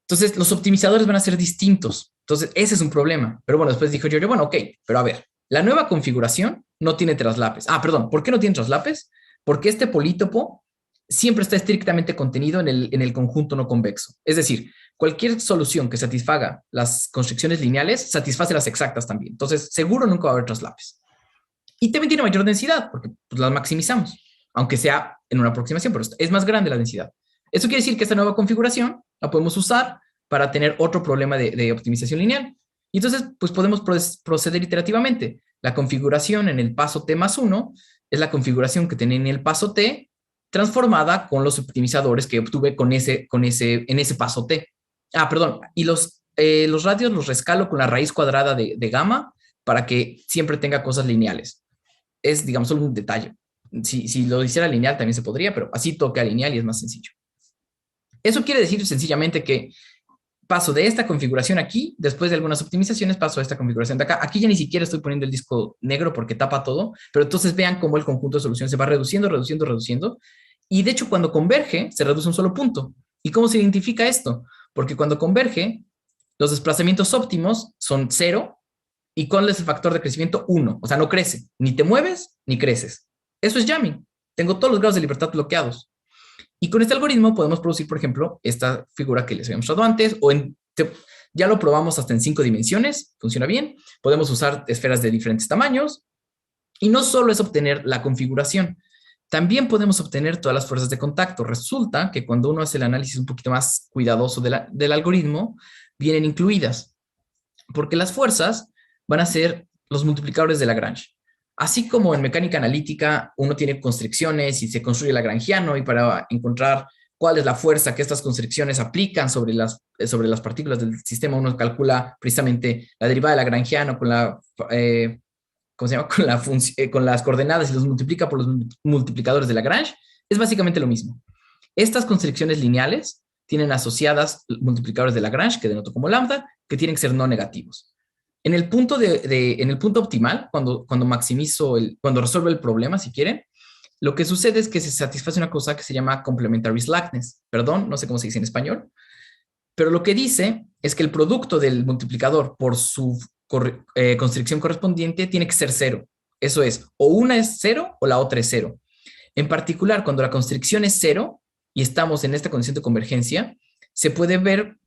Entonces, los optimizadores van a ser distintos. Entonces, ese es un problema. Pero bueno, después dijo yo, bueno, ok, pero a ver, la nueva configuración no tiene traslapes. Perdón, ¿por qué no tiene traslapes? Porque este polítopo siempre está estrictamente contenido en el conjunto no convexo. Es decir, cualquier solución que satisfaga las constricciones lineales satisface las exactas también. Entonces, seguro nunca va a haber traslapes. Y también tiene mayor densidad, porque pues, las maximizamos, aunque sea en una aproximación, pero es más grande la densidad. Eso quiere decir que esta nueva configuración la podemos usar para tener otro problema de optimización lineal. Y entonces, pues podemos proceder iterativamente. La configuración en el paso T más 1 es la configuración que tenía en el paso T, transformada con los optimizadores que obtuve en ese paso T. Perdón, y los los radios los rescalo con la raíz cuadrada de gamma para que siempre tenga cosas lineales. Es, digamos, solo un detalle. Si lo hiciera lineal también se podría, pero así toca lineal y es más sencillo. Eso quiere decir sencillamente que paso de esta configuración aquí, después de algunas optimizaciones paso a esta configuración de acá. Aquí ya ni siquiera estoy poniendo el disco negro porque tapa todo, pero entonces vean cómo el conjunto de solución se va reduciendo, reduciendo, reduciendo. Y de hecho cuando converge se reduce un solo punto. ¿Y cómo se identifica esto? Porque cuando converge, los desplazamientos óptimos son 0 y ¿cuál es el factor de crecimiento? 1. O sea, no crece. Ni te mueves ni creces. Eso es jamming. Tengo todos los grados de libertad bloqueados. Y con este algoritmo podemos producir, por ejemplo, esta figura que les había mostrado antes, ya lo probamos hasta en 5 dimensiones, funciona bien. Podemos usar esferas de diferentes tamaños. Y no solo es obtener la configuración, también podemos obtener todas las fuerzas de contacto. Resulta que cuando uno hace el análisis un poquito más cuidadoso del algoritmo, vienen incluidas, porque las fuerzas van a ser los multiplicadores de Lagrange. Así como en mecánica analítica uno tiene constricciones y se construye el lagrangiano y para encontrar cuál es la fuerza que estas constricciones aplican sobre las partículas del sistema uno calcula precisamente la derivada del lagrangiano con la, ¿cómo se llama? Con las coordenadas y los multiplica por los multiplicadores de Lagrange. Es básicamente lo mismo. Estas constricciones lineales tienen asociadas multiplicadores de Lagrange, que denoto como lambda, que tienen que ser no negativos. En el punto, en el punto optimal, cuando resuelvo el problema, si quieren, lo que sucede es que se satisface una cosa que se llama complementary slackness. Perdón, no sé cómo se dice en español. Pero lo que dice es que el producto del multiplicador por su constricción correspondiente tiene que ser 0. Eso es, o una es 0 o la otra es 0. En particular, cuando la constricción es 0 y estamos en esta condición de convergencia, se puede ver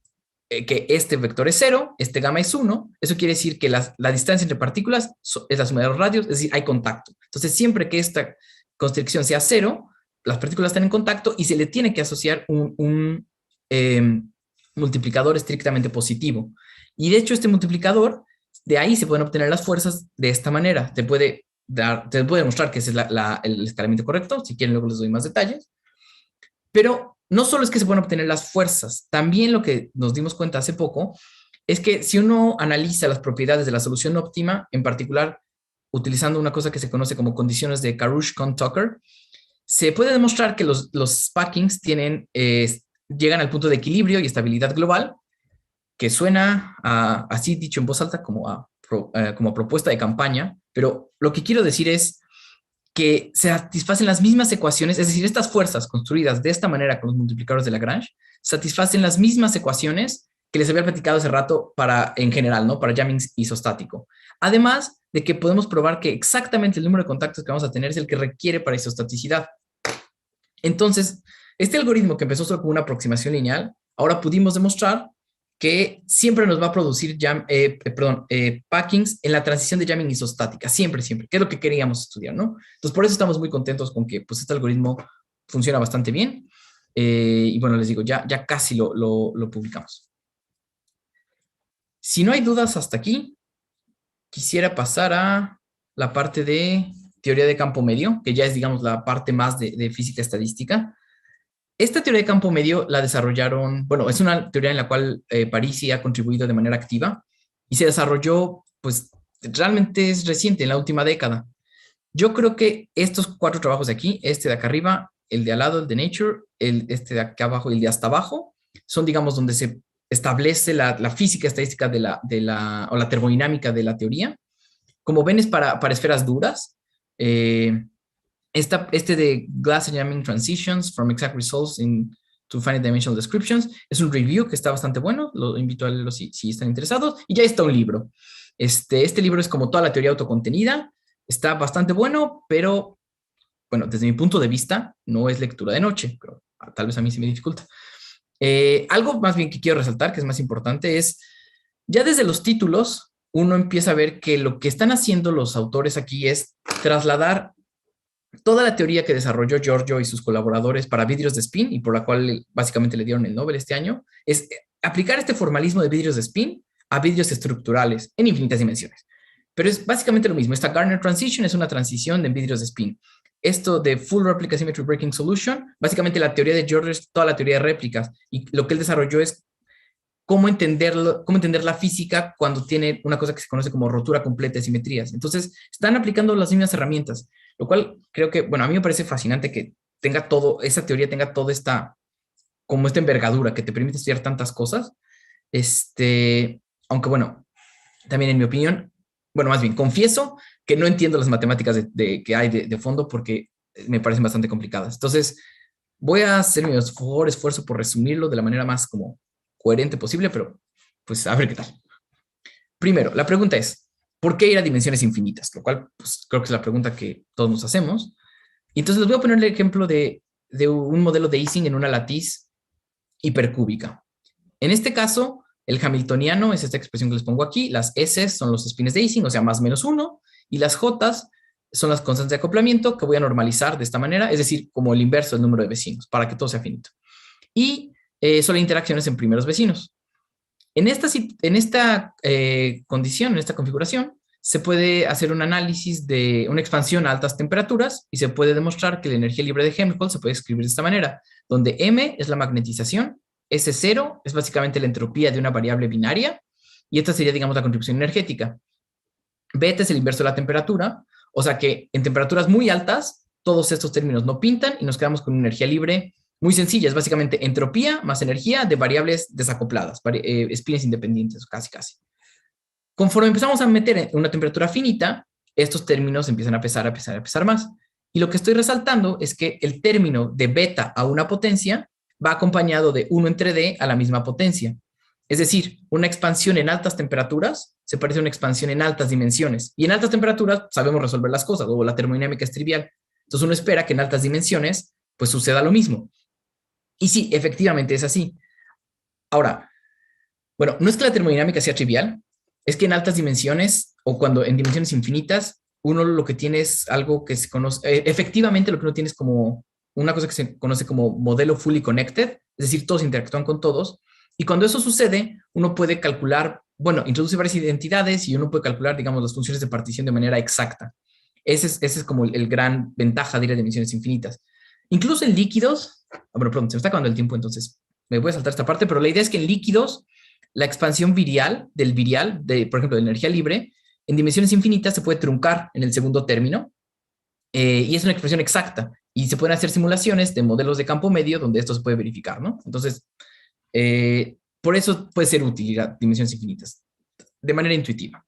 que este vector es 0, este gamma es 1. Eso quiere decir que la distancia entre partículas es la suma de los radios, es decir, hay contacto. Entonces, siempre que esta constricción sea 0, las partículas están en contacto y se le tiene que asociar un multiplicador estrictamente positivo. Y de hecho, este multiplicador, de ahí se pueden obtener las fuerzas de esta manera. Te puede demostrar que ese es el escalamiento correcto. Si quieren, luego les doy más detalles. Pero no solo es que se pueden obtener las fuerzas, también lo que nos dimos cuenta hace poco es que si uno analiza las propiedades de la solución óptima, en particular utilizando una cosa que se conoce como condiciones de Karush-Kohn-Tucker, se puede demostrar que los spackings llegan al punto de equilibrio y estabilidad global, que suena así dicho en voz alta como a propuesta de campaña, pero lo que quiero decir es que se satisfacen las mismas ecuaciones, es decir, estas fuerzas construidas de esta manera con los multiplicadores de Lagrange, satisfacen las mismas ecuaciones que les había platicado hace rato en general, ¿no? Para jamming isostático. Además de que podemos probar que exactamente el número de contactos que vamos a tener es el que requiere para isostaticidad. Entonces, este algoritmo que empezó solo con una aproximación lineal, ahora pudimos demostrar que siempre nos va a producir packings en la transición de jamming isostática, siempre, que es lo que queríamos estudiar, ¿no? Entonces, por eso estamos muy contentos con que pues, este algoritmo funciona bastante bien. Y bueno, les digo, ya casi lo publicamos. Si no hay dudas hasta aquí, quisiera pasar a la parte de teoría de campo medio, que ya es, digamos, la parte más de física estadística. Esta teoría de campo medio la desarrollaron, bueno, es una teoría en la cual Parisi ha contribuido de manera activa y se desarrolló, pues, realmente es reciente, en la última década. Yo creo que estos 4 trabajos de aquí, este de acá arriba, el de al lado, el de Nature, este de acá abajo y el de hasta abajo, son, digamos, donde se establece la física estadística o la termodinámica de la teoría. Como ven, es para esferas duras. Este de Glaser Jamming Transitions from Exact Results to Finite Dimensional Descriptions es un review que está bastante bueno, lo invito a leerlo si están interesados, y ya está un libro. Este libro es como toda la teoría autocontenida, está bastante bueno, pero bueno, desde mi punto de vista no es lectura de noche, pero tal vez a mí se me dificulta. Algo más bien que quiero resaltar, que es más importante, es ya desde los títulos uno empieza a ver que lo que están haciendo los autores aquí es trasladar toda la teoría que desarrolló Giorgio y sus colaboradores para vidrios de spin, y por la cual básicamente le dieron el Nobel este año, es aplicar este formalismo de vidrios de spin a vidrios estructurales en infinitas dimensiones. Pero es básicamente lo mismo. Esta Gardner Transition es una transición de vidrios de spin. Esto de Full Replica Symmetry Breaking Solution, básicamente la teoría de Giorgio es toda la teoría de réplicas, y lo que él desarrolló es cómo entender la física cuando tiene una cosa que se conoce como rotura completa de simetrías. Entonces, están aplicando las mismas herramientas, lo cual creo que, bueno, a mí me parece fascinante que tenga esa teoría tenga toda esta envergadura que te permite estudiar tantas cosas. Aunque bueno, también en mi opinión, bueno, más bien, confieso que no entiendo las matemáticas que hay de fondo porque me parecen bastante complicadas. Entonces, voy a hacer mi mejor esfuerzo por resumirlo de la manera más como coherente posible, pero pues a ver qué tal. Primero, la pregunta es, ¿por qué ir a dimensiones infinitas? Lo cual, pues creo que es la pregunta que todos nos hacemos. Y entonces les voy a poner el ejemplo de un modelo de Ising en una latiz hipercúbica. En este caso, el hamiltoniano es esta expresión que les pongo aquí, las S son los espines de Ising, o sea, más menos 1, y las J son las constantes de acoplamiento que voy a normalizar de esta manera, es decir, como el inverso del número de vecinos, para que todo sea finito. Y solo interacciones en primeros vecinos. En esta condición, en esta configuración, se puede hacer un análisis de una expansión a altas temperaturas y se puede demostrar que la energía libre de Helmholtz se puede escribir de esta manera, donde M es la magnetización, S0 es básicamente la entropía de una variable binaria y esta sería, digamos, la contribución energética. Beta es el inverso de la temperatura, o sea que en temperaturas muy altas todos estos términos no pintan y nos quedamos con una energía libre muy sencilla, es básicamente entropía más energía de variables desacopladas, espines independientes, casi. Conforme empezamos a meter en una temperatura finita, estos términos empiezan a pesar más. Y lo que estoy resaltando es que el término de beta a una potencia va acompañado de 1 entre d a la misma potencia. Es decir, una expansión en altas temperaturas se parece a una expansión en altas dimensiones. Y en altas temperaturas sabemos resolver las cosas, o la termodinámica es trivial. Entonces uno espera que en altas dimensiones pues suceda lo mismo. Y sí, efectivamente es así. Ahora, bueno, no es que la termodinámica sea trivial, es que en altas dimensiones o cuando en dimensiones infinitas, uno lo que tiene es algo que se conoce, efectivamente lo que uno tiene es como una cosa que se conoce como modelo fully connected, es decir, todos interactúan con todos, y cuando eso sucede, uno puede calcular, bueno, introduce varias identidades y uno puede calcular, digamos, las funciones de partición de manera exacta. Ese es como el gran ventaja de ir a dimensiones infinitas. Incluso en líquidos, bueno, perdón, se me está acabando el tiempo, entonces me voy a saltar esta parte, pero la idea es que en líquidos, la expansión virial, por ejemplo, de energía libre, en dimensiones infinitas se puede truncar en el segundo término, y es una expresión exacta, y se pueden hacer simulaciones de modelos de campo medio donde esto se puede verificar, ¿no? Entonces, por eso puede ser útil ir a dimensiones infinitas, de manera intuitiva.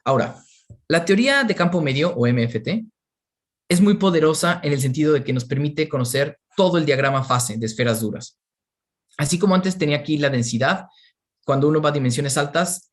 Ahora, la teoría de campo medio, o MFT, es muy poderosa en el sentido de que nos permite conocer todo el diagrama fase de esferas duras. Así como antes tenía aquí la densidad, cuando uno va a dimensiones altas,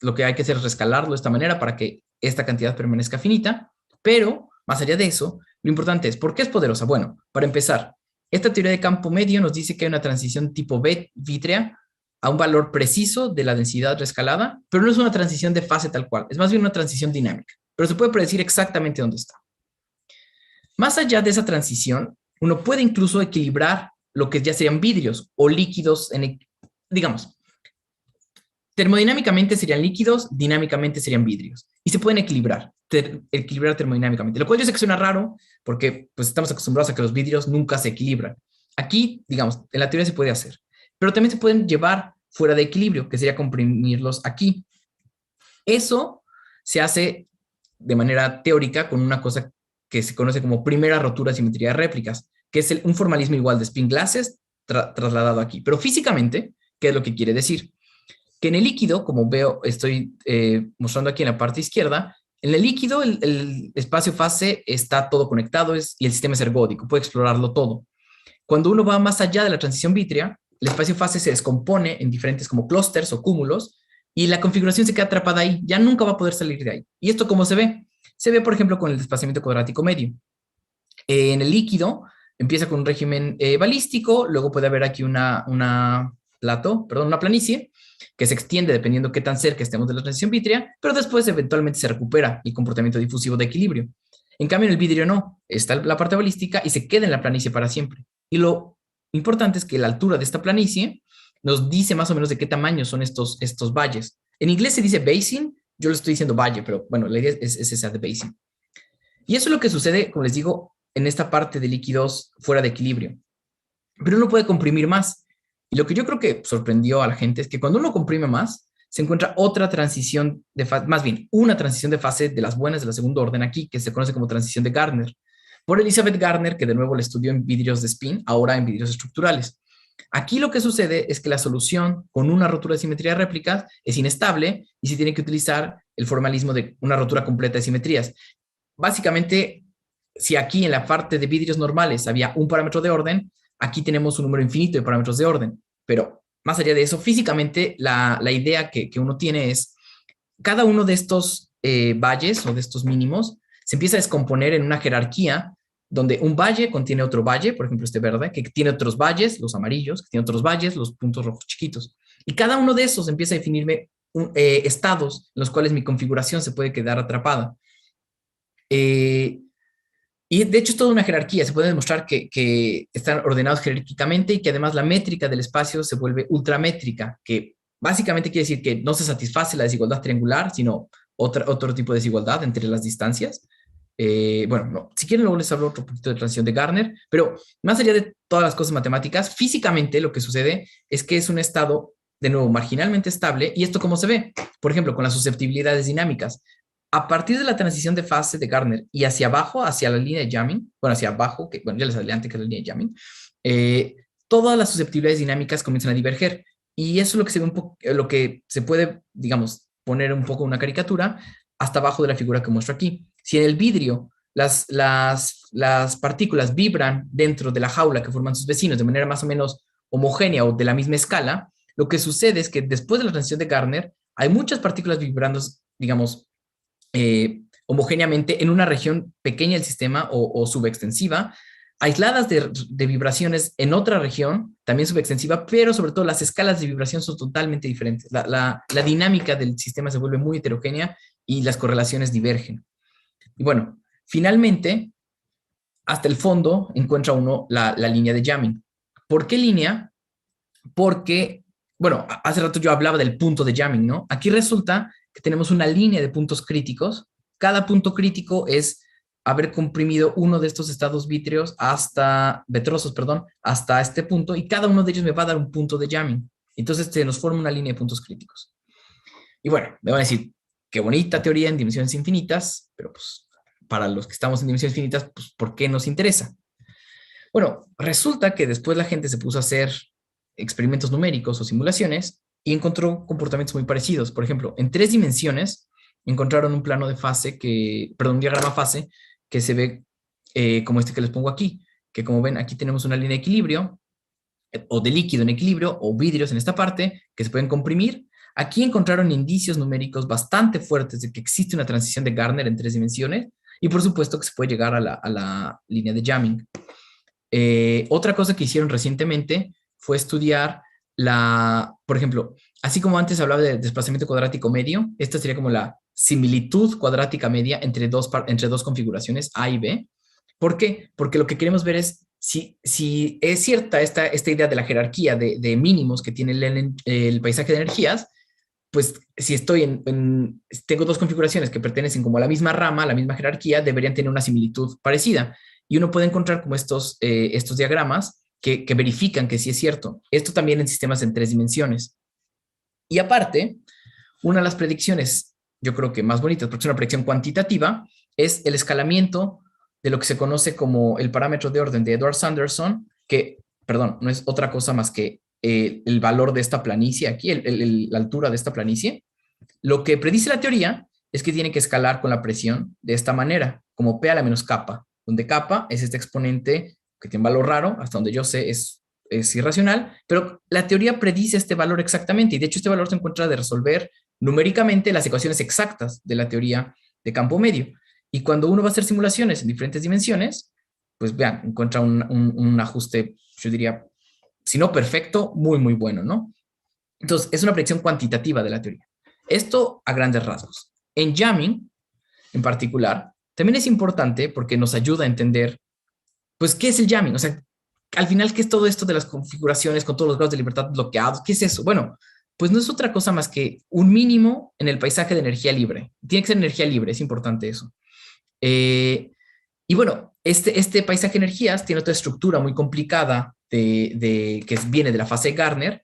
lo que hay que hacer es rescalarlo de esta manera para que esta cantidad permanezca finita, pero más allá de eso, lo importante es, ¿por qué es poderosa? Bueno, para empezar, esta teoría de campo medio nos dice que hay una transición tipo B vítrea a un valor preciso de la densidad rescalada, pero no es una transición de fase tal cual, es más bien una transición dinámica, pero se puede predecir exactamente dónde está. Más allá de esa transición, uno puede incluso equilibrar lo que ya serían vidrios o líquidos, digamos, termodinámicamente serían líquidos, dinámicamente serían vidrios. Y se pueden equilibrar termodinámicamente. Lo cual yo sé que suena raro porque pues, estamos acostumbrados a que los vidrios nunca se equilibran. Aquí, digamos, en la teoría se puede hacer. Pero también se pueden llevar fuera de equilibrio, que sería comprimirlos aquí. Eso se hace de manera teórica con una cosa que se conoce como primera rotura de simetría de réplicas, que es un formalismo igual de spin glasses trasladado aquí. Pero físicamente, ¿qué es lo que quiere decir? Que en el líquido, como estoy mostrando aquí en la parte izquierda, en el líquido el espacio fase está todo conectado y el sistema es ergódico, puede explorarlo todo. Cuando uno va más allá de la transición vítrea, el espacio fase se descompone en diferentes como clústeres o cúmulos y la configuración se queda atrapada ahí, ya nunca va a poder salir de ahí. ¿Y esto cómo se ve? Se ve, por ejemplo, con el desplazamiento cuadrático medio. En el líquido empieza con un régimen balístico, luego puede haber aquí una planicie, que se extiende dependiendo qué tan cerca estemos de la transición vítrea, pero después eventualmente se recupera el comportamiento difusivo de equilibrio. En cambio, en el vidrio no, está la parte balística y se queda en la planicie para siempre. Y lo importante es que la altura de esta planicie nos dice más o menos de qué tamaño son estos valles. En inglés se dice basin, yo lo estoy diciendo valle, pero bueno, la idea es esa de basin. Y eso es lo que sucede, como les digo, en esta parte de líquidos fuera de equilibrio. Pero uno puede comprimir más. Y lo que yo creo que sorprendió a la gente es que cuando uno comprime más, se encuentra otra transición de fase, más bien, una transición de fase de las buenas de la segunda orden aquí, que se conoce como transición de Gardner, por Elizabeth Gardner, que de nuevo la estudió en vidrios de spin, ahora en vidrios estructurales. Aquí lo que sucede es que la solución con una rotura de simetría de réplicas es inestable y se tiene que utilizar el formalismo de una rotura completa de simetrías. Básicamente, si aquí en la parte de vidrios normales había un parámetro de orden, aquí tenemos un número infinito de parámetros de orden. Pero más allá de eso, físicamente la idea que uno tiene es cada uno de estos valles o de estos mínimos se empieza a descomponer en una jerarquía donde un valle contiene otro valle, por ejemplo este verde, que tiene otros valles, los amarillos, que tiene otros valles, los puntos rojos chiquitos. Y cada uno de esos empieza a definirme estados en los cuales mi configuración se puede quedar atrapada. Y de hecho es toda una jerarquía, se puede demostrar que están ordenados jerárquicamente y que además la métrica del espacio se vuelve ultramétrica, que básicamente quiere decir que no se satisface la desigualdad triangular, sino otro tipo de desigualdad entre las distancias. Bueno, no, si quieren luego les hablo otro poquito de transición de Gardner, pero más allá de todas las cosas matemáticas, físicamente lo que sucede es que es un estado, de nuevo, marginalmente estable, y esto cómo se ve, por ejemplo, con las susceptibilidades dinámicas. A partir de la transición de fase de Gardner y hacia abajo, hacia la línea de jamming, bueno, hacia abajo, que bueno, ya les adelanté que es la línea de jamming, todas las susceptibilidades dinámicas comienzan a diverger, y eso es lo que se ve un poco, lo que se puede, digamos, poner un poco una caricatura hasta abajo de la figura que muestro aquí. Si en el vidrio las partículas vibran dentro de la jaula que forman sus vecinos de manera más o menos homogénea o de la misma escala, lo que sucede es que después de la transición de Gardner hay muchas partículas vibrando, digamos, homogéneamente en una región pequeña del sistema o subextensiva, aisladas de vibraciones en otra región, también subextensiva, pero sobre todo las escalas de vibración son totalmente diferentes. La dinámica del sistema se vuelve muy heterogénea y las correlaciones divergen. Y bueno, finalmente, hasta el fondo encuentra uno la línea de jamming. ¿Por qué línea? Porque, bueno, hace rato yo hablaba del punto de jamming, ¿no? Aquí resulta que tenemos una línea de puntos críticos. Cada punto crítico es haber comprimido uno de estos estados vetrosos hasta este punto, y cada uno de ellos me va a dar un punto de jamming. Entonces se nos forma una línea de puntos críticos. Y bueno, me van a decir, qué bonita teoría en dimensiones infinitas, pero pues para los que estamos en dimensiones finitas, pues ¿por qué nos interesa? Bueno, resulta que después la gente se puso a hacer experimentos numéricos o simulaciones y encontró comportamientos muy parecidos. Por ejemplo, en 3 dimensiones encontraron un plano de fase un diagrama fase que se ve como este que les pongo aquí, que como ven aquí tenemos una línea de equilibrio o de líquido en equilibrio o vidrios en esta parte que se pueden comprimir. Aquí encontraron indicios numéricos bastante fuertes de que existe una transición de Gardner en 3 dimensiones y por supuesto que se puede llegar a la línea de jamming. Otra cosa que hicieron recientemente fue estudiar por ejemplo, así como antes hablaba de desplazamiento cuadrático medio, esta sería como la similitud cuadrática media entre dos configuraciones A y B. ¿Por qué? Porque lo que queremos ver es si es cierta esta idea de la jerarquía de mínimos que tiene el paisaje de energías, pues si tengo 2 configuraciones que pertenecen como a la misma rama, a la misma jerarquía, deberían tener una similitud parecida. Y uno puede encontrar como estos diagramas que verifican que sí es cierto. Esto también en sistemas en 3 dimensiones. Y aparte, una de las predicciones, yo creo que más bonitas, porque es una predicción cuantitativa, es el escalamiento de lo que se conoce como el parámetro de orden de Edward Sanderson, que, perdón, no es otra cosa más que el valor de esta planicie aquí, la altura de esta planicie. Lo que predice la teoría es que tiene que escalar con la presión de esta manera, como P a la menos kappa, donde kappa es este exponente que tiene un valor raro, hasta donde yo sé es irracional, pero la teoría predice este valor exactamente, y de hecho este valor se encuentra de resolver numéricamente las ecuaciones exactas de la teoría de campo medio. Y cuando uno va a hacer simulaciones en diferentes dimensiones, pues vean, encuentra un ajuste, yo diría, si no perfecto, muy, muy bueno, ¿no? Entonces, es una predicción cuantitativa de la teoría. Esto a grandes rasgos. En jamming, en particular, también es importante porque nos ayuda a entender, pues, ¿qué es el jamming? O sea, al final, ¿qué es todo esto de las configuraciones con todos los grados de libertad bloqueados? ¿Qué es eso? Bueno, pues no es otra cosa más que un mínimo en el paisaje de energía libre. Tiene que ser energía libre, es importante eso. Y bueno, este paisaje de energías tiene otra estructura muy complicada que viene de la fase Gardner.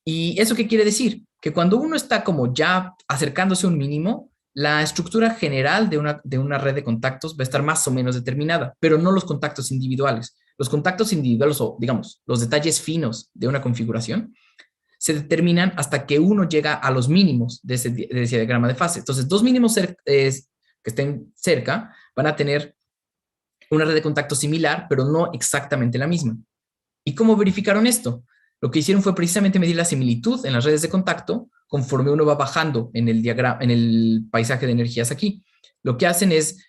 ¿Y eso qué quiere decir? Que cuando uno está como ya acercándose a un mínimo, la estructura general de una red de contactos va a estar más o menos determinada, pero no los contactos individuales. Los contactos individuales o, digamos, los detalles finos de una configuración se determinan hasta que uno llega a los mínimos de ese diagrama de fase. Entonces, dos mínimos que estén cerca van a tener una red de contactos similar, pero no exactamente la misma. ¿Y cómo verificaron esto? Lo que hicieron fue precisamente medir la similitud en las redes de contacto conforme uno va bajando en el diagrama, en el paisaje de energías aquí. Lo que hacen es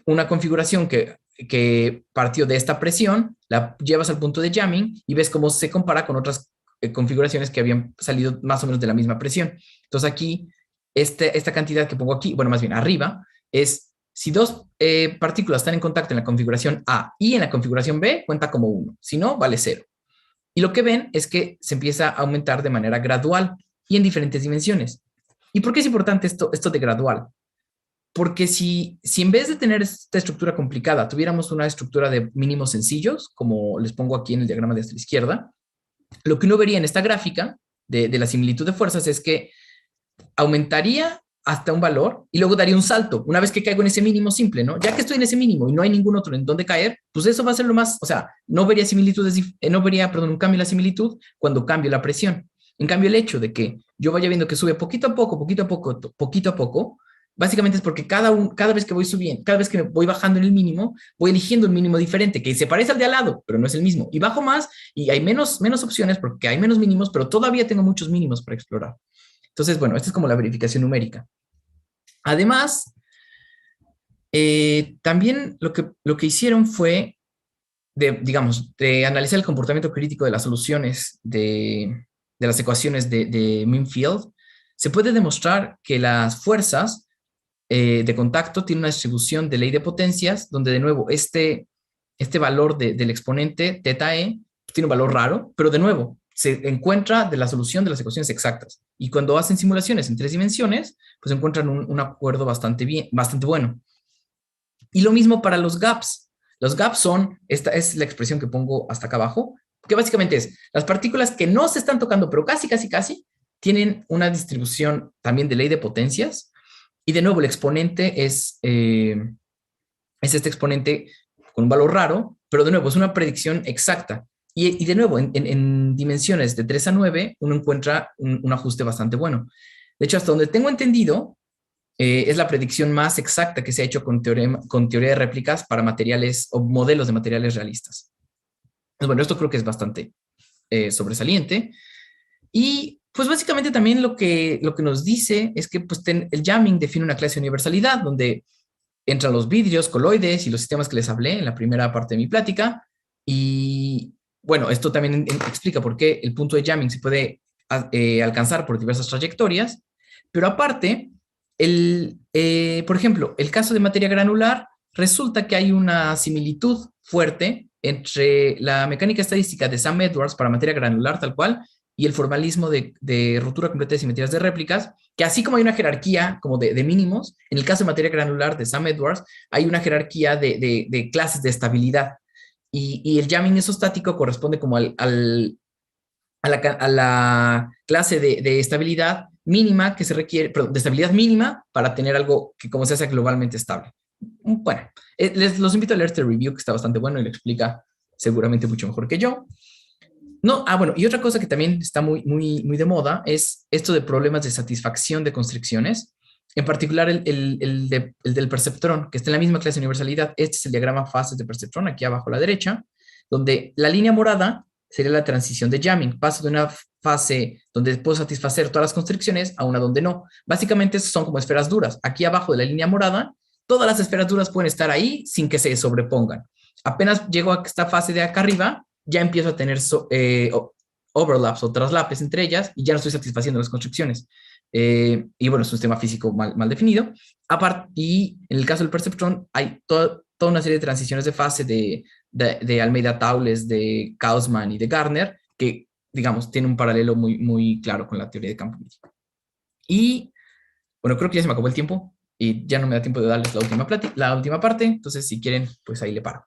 una configuración que partió de esta presión, la llevas al punto de jamming y ves cómo se compara con otras configuraciones que habían salido más o menos de la misma presión. Entonces aquí, esta cantidad que pongo aquí, bueno, más bien arriba, es si dos partículas están en contacto en la configuración A y en la configuración B, cuenta como 1. Si no, vale 0. Y lo que ven es que se empieza a aumentar de manera gradual y en diferentes dimensiones. ¿Y por qué es importante esto de gradual? Porque si en vez de tener esta estructura complicada, tuviéramos una estructura de mínimos sencillos, como les pongo aquí en el diagrama de hasta la izquierda, lo que uno vería en esta gráfica de la similitud de fuerzas es que aumentaría hasta un valor y luego daría un salto una vez que caigo en ese mínimo simple, ¿no? Ya que estoy en ese mínimo y no hay ningún otro en donde caer, pues eso va a ser lo más, o sea, no vería un cambio en la similitud cuando cambio la presión. En cambio, el hecho de que yo vaya viendo que sube poquito a poco, básicamente es porque cada vez que voy subiendo, cada vez que voy bajando en el mínimo, voy eligiendo un mínimo diferente, que se parece al de al lado, pero no es el mismo. Y bajo más y hay menos opciones porque hay menos mínimos, pero todavía tengo muchos mínimos para explorar. Entonces, bueno, esta es como la verificación numérica. Además, también lo que hicieron fue, de analizar el comportamiento crítico de las soluciones de las ecuaciones de mean field. Se puede demostrar que las fuerzas de contacto tienen una distribución de ley de potencias, donde de nuevo este valor del exponente θe tiene un valor raro, pero de nuevo se encuentra de la solución de las ecuaciones exactas. Y cuando hacen simulaciones en 3 dimensiones, pues encuentran un acuerdo bastante bueno. Y lo mismo para los gaps. Los gaps son, esta es la expresión que pongo hasta acá abajo, que básicamente es las partículas que no se están tocando, pero casi, tienen una distribución también de ley de potencias. Y de nuevo, el exponente es este exponente con un valor raro, pero de nuevo, es una predicción exacta. Y de nuevo, en dimensiones de 3 a 9, uno encuentra un ajuste bastante bueno. De hecho, hasta donde tengo entendido, es la predicción más exacta que se ha hecho con teoría de réplicas para materiales o modelos de materiales realistas. Pues bueno, esto creo que es bastante sobresaliente. Y pues básicamente también lo que nos dice es que pues, el jamming define una clase de universalidad donde entran los vidrios, coloides y los sistemas que les hablé en la primera parte de mi plática. Y bueno, esto también explica por qué el punto de jamming se puede alcanzar por diversas trayectorias. Pero aparte, por ejemplo, el caso de materia granular, resulta que hay una similitud fuerte entre la mecánica estadística de Sam Edwards para materia granular tal cual y el formalismo de ruptura completa de simetrías de réplicas, que así como hay una jerarquía como de mínimos, en el caso de materia granular de Sam Edwards hay una jerarquía de clases de estabilidad. Y el jamming isostático corresponde como a la clase de estabilidad mínima que se requiere, perdón, de estabilidad mínima para tener algo que como se hace globalmente estable. Bueno, los invito a leer este review que está bastante bueno y lo explica seguramente mucho mejor que yo. No, bueno, y otra cosa que también está muy de moda es esto de problemas de satisfacción de constricciones, en particular el del perceptrón, que está en la misma clase de universalidad. Este es el diagrama fases de perceptrón, aquí abajo a la derecha, donde la línea morada sería la transición de jamming. Paso de una fase donde puedo satisfacer todas las constricciones a una donde no. Básicamente son como esferas duras. Aquí abajo de la línea morada, todas las esferas duras pueden estar ahí sin que se sobrepongan. Apenas llego a esta fase de acá arriba, ya empiezo a tener overlaps o traslapes entre ellas y ya no estoy satisfaciendo las constricciones. Y bueno, es un sistema físico mal definido. Y en el caso del perceptrón, hay toda una serie de transiciones de fase de Almeida-Taules, de Kauzmann y de Gardner, que, digamos, tiene un paralelo muy claro con la teoría de campo medio. Y, bueno, creo que ya se me acabó el tiempo y ya no me da tiempo de darles la última parte, entonces si quieren, pues ahí le paro.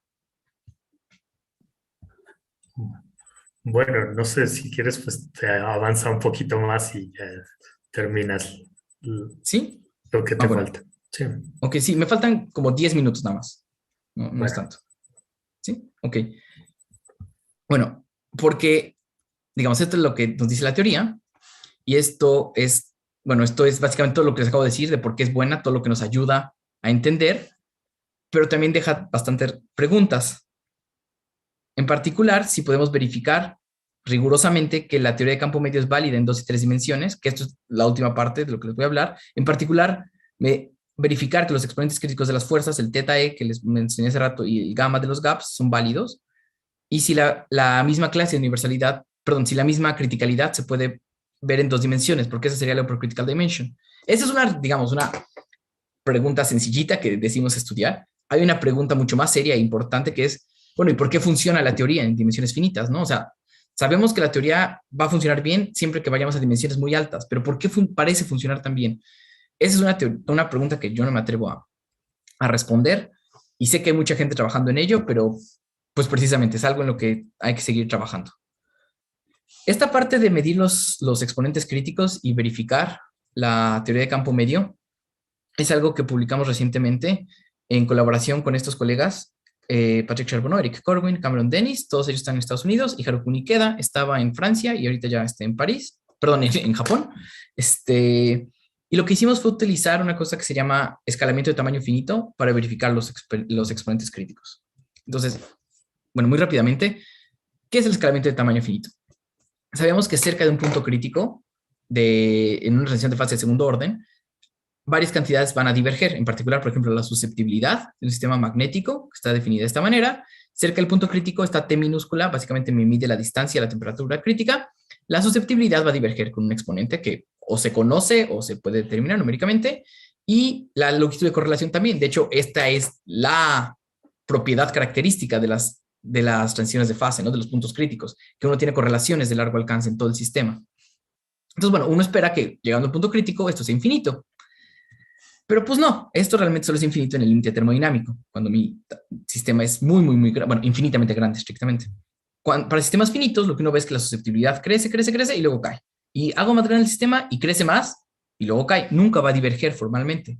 Bueno, no sé si quieres, pues te avanza un poquito más y ya terminas ¿Sí? lo que Ah, te bueno. falta. Sí, Ok, sí, me faltan como 10 minutos nada más. No, no es bueno, tanto. ¿Sí? Ok. Bueno, porque, digamos, esto es lo que nos dice la teoría y esto es, bueno, esto es básicamente todo lo que les acabo de decir de por qué es buena, todo lo que nos ayuda a entender, pero también deja bastantes preguntas. En particular, si podemos verificar rigurosamente que la teoría de campo medio es válida en 2 y 3 dimensiones, que esto es la última parte de lo que les voy a hablar. En particular, verificar que los exponentes críticos de las fuerzas, el teta E que les mencioné hace rato y el gamma de los gaps son válidos. Y si la misma clase de universalidad, perdón, si la misma criticalidad se puede ver en 2 dimensiones, porque esa sería la upper critical dimension. Esa es una, digamos, una pregunta sencillita que decimos estudiar. Hay una pregunta mucho más seria e importante que es, bueno, ¿y por qué funciona la teoría en dimensiones finitas, no? O sea, sabemos que la teoría va a funcionar bien siempre que vayamos a dimensiones muy altas, pero ¿por qué parece funcionar tan bien? Esa es una pregunta que yo no me atrevo a responder y sé que hay mucha gente trabajando en ello, pero pues precisamente es algo en lo que hay que seguir trabajando. Esta parte de medir los exponentes críticos y verificar la teoría de campo medio es algo que publicamos recientemente en colaboración con estos colegas, Patrick Charbonneau, Eric Corwin, Cameron Dennis, todos ellos están en Estados Unidos, y Haruki Ikeda estaba en Francia y ahorita ya está en París, perdón, en Japón. Y lo que hicimos fue utilizar una cosa que se llama escalamiento de tamaño finito para verificar los exponentes críticos. Entonces, bueno, muy rápidamente, ¿qué es el escalamiento de tamaño finito? Sabemos que cerca de un punto crítico, en una transición de fase de segundo orden, varias cantidades van a diverger, en particular, por ejemplo, la susceptibilidad de un sistema magnético, que está definida de esta manera. Cerca del punto crítico está T minúscula, básicamente me mide la distancia a la temperatura crítica. La susceptibilidad va a diverger con un exponente que o se conoce o se puede determinar numéricamente, y la longitud de correlación también. De hecho, esta es la propiedad característica de las transiciones de fase, ¿no? De los puntos críticos, que uno tiene correlaciones de largo alcance en todo el sistema. Entonces, bueno, uno espera que llegando al punto crítico esto sea infinito. Pero pues no, esto realmente solo es infinito en el límite termodinámico, cuando mi sistema es muy, muy, muy, bueno, infinitamente grande, estrictamente. Para sistemas finitos, lo que uno ve es que la susceptibilidad crece, crece, crece y luego cae. Y hago más grande el sistema y crece más y luego cae. Nunca va a diverger formalmente.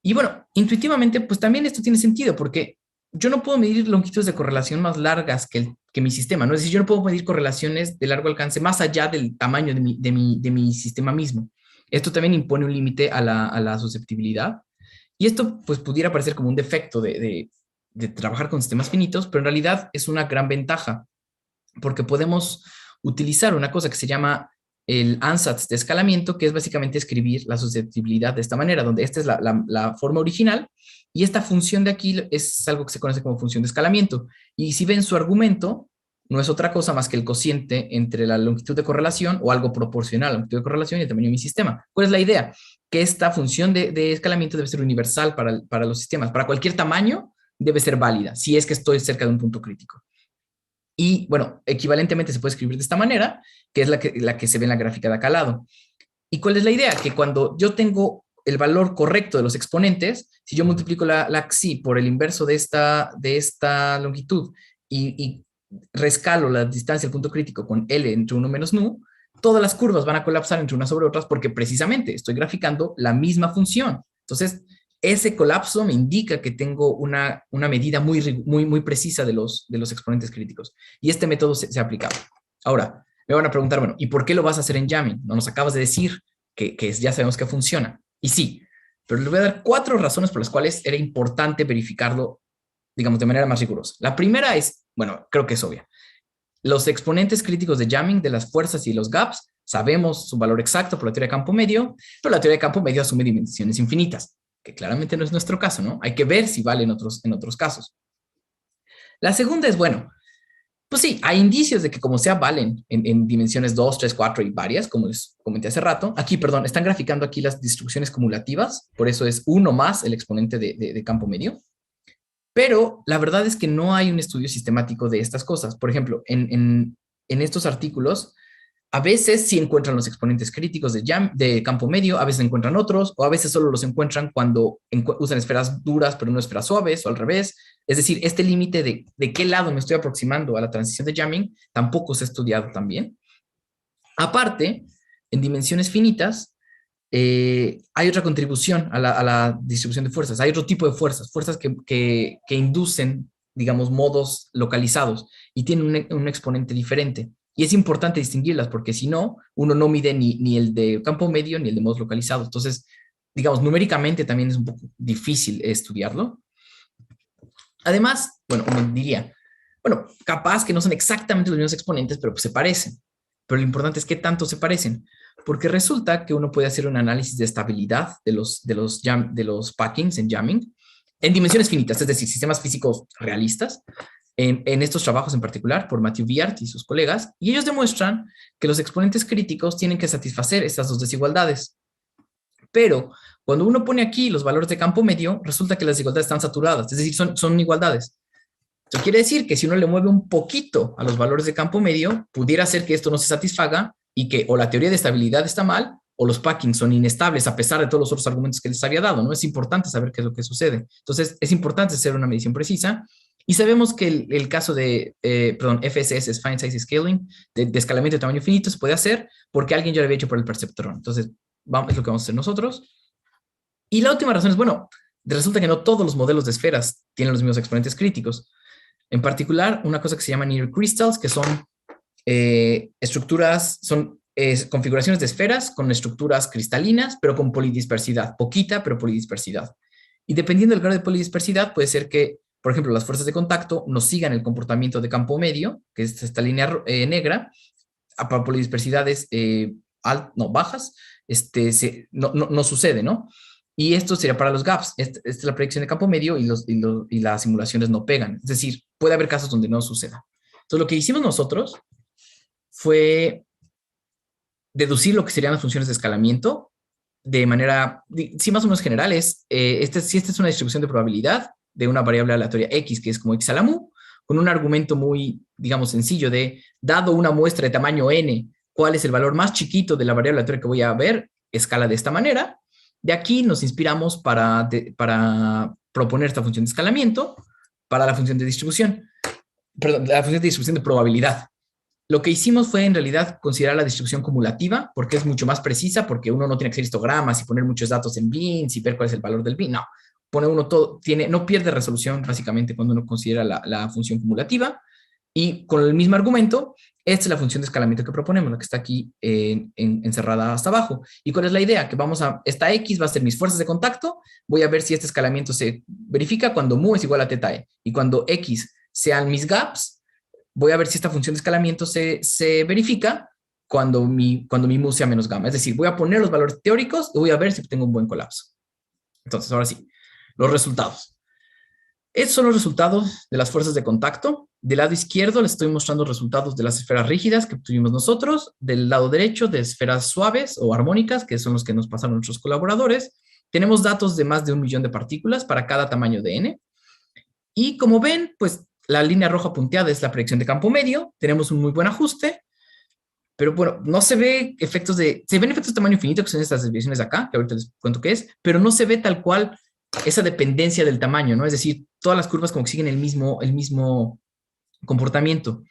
Y bueno, intuitivamente, pues también esto tiene sentido, porque yo no puedo medir longitudes de correlación más largas que mi sistema, ¿no? Es decir, yo no puedo medir correlaciones de largo alcance más allá del tamaño de mi sistema mismo. Esto también impone un límite a la susceptibilidad. Y esto, pues, pudiera parecer como un defecto de trabajar con sistemas finitos, pero en realidad es una gran ventaja, porque podemos utilizar una cosa que se llama el ansatz de escalamiento, que es básicamente escribir la susceptibilidad de esta manera, donde esta es la forma original, y esta función de aquí es algo que se conoce como función de escalamiento. Y si ven su argumento, no es otra cosa más que el cociente entre la longitud de correlación o algo proporcional a la longitud de correlación y el tamaño de mi sistema. ¿Cuál es la idea? Que esta función de escalamiento debe ser universal para los sistemas. Para cualquier tamaño debe ser válida, si es que estoy cerca de un punto crítico. Y bueno, equivalentemente se puede escribir de esta manera, que es la que se ve en la gráfica de acá al lado. ¿Y cuál es la idea? Que cuando yo tengo el valor correcto de los exponentes, si yo multiplico la xi por el inverso de esta longitud y rescalo la distancia del punto crítico con L entre 1 menos nu, todas las curvas van a colapsar entre unas sobre otras porque precisamente estoy graficando la misma función. Entonces, ese colapso me indica que tengo una medida muy, muy, muy precisa de los exponentes críticos. Y este método se ha aplicado. Ahora, me van a preguntar, bueno, ¿y por qué lo vas a hacer en jamming? No nos acabas de decir que ya sabemos que funciona. Y sí, pero les voy a dar 4 razones por las cuales era importante verificarlo, digamos, de manera más rigurosa. La primera es, bueno, creo que es obvia. Los exponentes críticos de jamming de las fuerzas y los gaps, sabemos su valor exacto por la teoría de campo medio, pero la teoría de campo medio asume dimensiones infinitas, que claramente no es nuestro caso, ¿no? Hay que ver si vale en otros casos. La segunda es, bueno, pues sí, hay indicios de que como sea valen en dimensiones 2, 3, 4 y varias, como les comenté hace rato. Aquí, perdón, están graficando aquí las distribuciones cumulativas, por eso es 1 más el exponente de campo medio. Pero la verdad es que no hay un estudio sistemático de estas cosas. Por ejemplo, en estos artículos A veces sí encuentran los exponentes críticos de campo medio, a veces encuentran otros, o a veces solo los encuentran cuando usan esferas duras, pero no esferas suaves, o al revés. Es decir, este límite de qué lado me estoy aproximando a la transición de jamming tampoco se ha estudiado también. Aparte, en dimensiones finitas, hay otra contribución a la distribución de fuerzas. Hay otro tipo de fuerzas que inducen, digamos, modos localizados y tienen un exponente diferente. Y es importante distinguirlas porque si no, uno no mide ni el de campo medio ni el de modos localizados. Entonces, digamos, numéricamente también es un poco difícil estudiarlo. Además, bueno, uno diría, bueno, capaz que no son exactamente los mismos exponentes, pero pues se parecen. Pero lo importante es qué tanto se parecen, porque resulta que uno puede hacer un análisis de estabilidad de los packings en jamming en dimensiones finitas, es decir, sistemas físicos realistas, en estos trabajos en particular por Matthew Biart y sus colegas, y ellos demuestran que los exponentes críticos tienen que satisfacer estas dos desigualdades. Pero cuando uno pone aquí los valores de campo medio, resulta que las desigualdades están saturadas, es decir, son igualdades. Eso quiere decir que si uno le mueve un poquito a los valores de campo medio, pudiera ser que esto no se satisfaga y que o la teoría de estabilidad está mal o los packings son inestables a pesar de todos los otros argumentos que les había dado, ¿no? Es importante saber qué es lo que sucede. Entonces, es importante hacer una medición precisa y sabemos que el caso de, FSS es Fine Size Scaling, de escalamiento de tamaño finito, se puede hacer porque alguien ya lo había hecho por el perceptrón. Entonces, es lo que vamos a hacer nosotros. Y la última razón es, bueno, resulta que no todos los modelos de esferas tienen los mismos exponentes críticos. En particular, una cosa que se llama near crystals, que son estructuras, son configuraciones de esferas con estructuras cristalinas, pero con polidispersidad, poquita, pero polidispersidad. Y dependiendo del grado de polidispersidad, puede ser que, por ejemplo, las fuerzas de contacto no sigan el comportamiento de campo medio, que es esta línea negra, para polidispersidades bajas, no sucede, ¿no? Y esto sería para los gaps. Esta es la predicción de campo medio y las simulaciones no pegan. Es decir, puede haber casos donde no suceda. Entonces, lo que hicimos nosotros fue deducir lo que serían las funciones de escalamiento de manera, sí, más o menos generales. Esta es una distribución de probabilidad de una variable aleatoria X, que es como X a la mu, con un argumento muy, digamos, sencillo de, dado una muestra de tamaño n, ¿cuál es el valor más chiquito de la variable aleatoria que voy a ver? Escala de esta manera. De aquí nos inspiramos para proponer esta función de escalamiento para la función de distribución. Perdón, la función de distribución de probabilidad. Lo que hicimos fue en realidad considerar la distribución cumulativa porque es mucho más precisa, porque uno no tiene que hacer histogramas y poner muchos datos en bins y ver cuál es el valor del bin. No, pone uno todo, no pierde resolución básicamente cuando uno considera la función cumulativa. Y con el mismo argumento, esta es la función de escalamiento que proponemos, la que está aquí encerrada hasta abajo. ¿Y cuál es la idea? Que esta X va a ser mis fuerzas de contacto, voy a ver si este escalamiento se verifica cuando mu es igual a teta e. Y cuando X sean mis gaps, voy a ver si esta función de escalamiento se verifica cuando mi mu sea menos gamma. Es decir, voy a poner los valores teóricos y voy a ver si tengo un buen colapso. Entonces, ahora sí, los resultados. Estos son los resultados de las fuerzas de contacto. Del lado izquierdo les estoy mostrando resultados de las esferas rígidas que tuvimos nosotros. Del lado derecho de esferas suaves o armónicas, que son los que nos pasaron nuestros colaboradores. Tenemos datos de más de 1 millón de partículas para cada tamaño de n. Y como ven, pues la línea roja punteada es la predicción de campo medio. Tenemos un muy buen ajuste. Pero bueno, no se ve efectos se ven efectos de tamaño infinito, que son estas desviaciones de acá, que ahorita les cuento qué es, pero no se ve tal cual esa dependencia del tamaño, ¿no? Es decir, todas las curvas como que siguen el mismo comportamiento.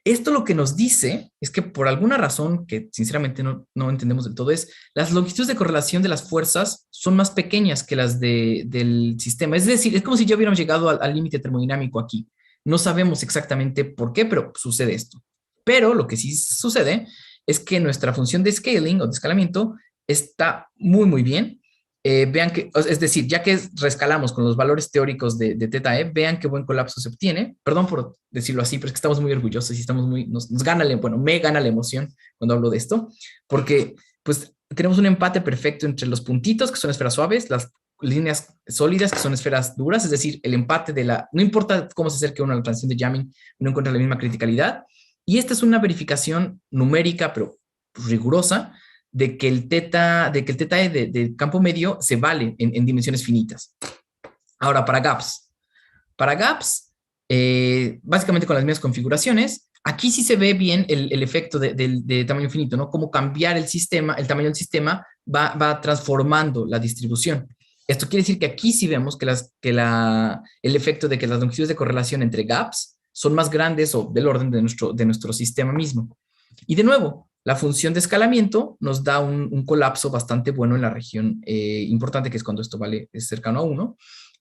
Esto lo que nos dice es que por alguna razón, que sinceramente no entendemos del todo, es las longitudes de correlación de las fuerzas son más pequeñas que las del sistema. Es decir, es como si ya hubiéramos llegado al límite termodinámico aquí. No sabemos exactamente por qué, pero sucede esto. Pero lo que sí sucede es que nuestra función de scaling o de escalamiento está muy, muy bien. Vean que, es decir, ya que reescalamos con los valores teóricos de teta e, vean qué buen colapso se obtiene. Perdón por decirlo así, pero es que estamos muy orgullosos y estamos nos gana me gana la emoción cuando hablo de esto, porque pues tenemos un empate perfecto entre los puntitos, que son esferas suaves, las líneas sólidas, que son esferas duras, es decir, el empate no importa cómo se acerque uno a la transición de jamming, uno encuentra la misma criticalidad. Y esta es una verificación numérica, pero rigurosa, de que el teta e de campo medio se vale en dimensiones finitas. Ahora, para gaps, básicamente con las mismas configuraciones, Aquí sí se ve bien el efecto de tamaño infinito, ¿no? Cómo cambiar el sistema, el tamaño del sistema va transformando la distribución. Esto quiere decir que aquí sí vemos que el efecto de que las longitudes de correlación entre gaps son más grandes o del orden de nuestro sistema mismo. Y de nuevo, la función de escalamiento nos da un colapso bastante bueno en la región importante, que es cuando esto es cercano a 1.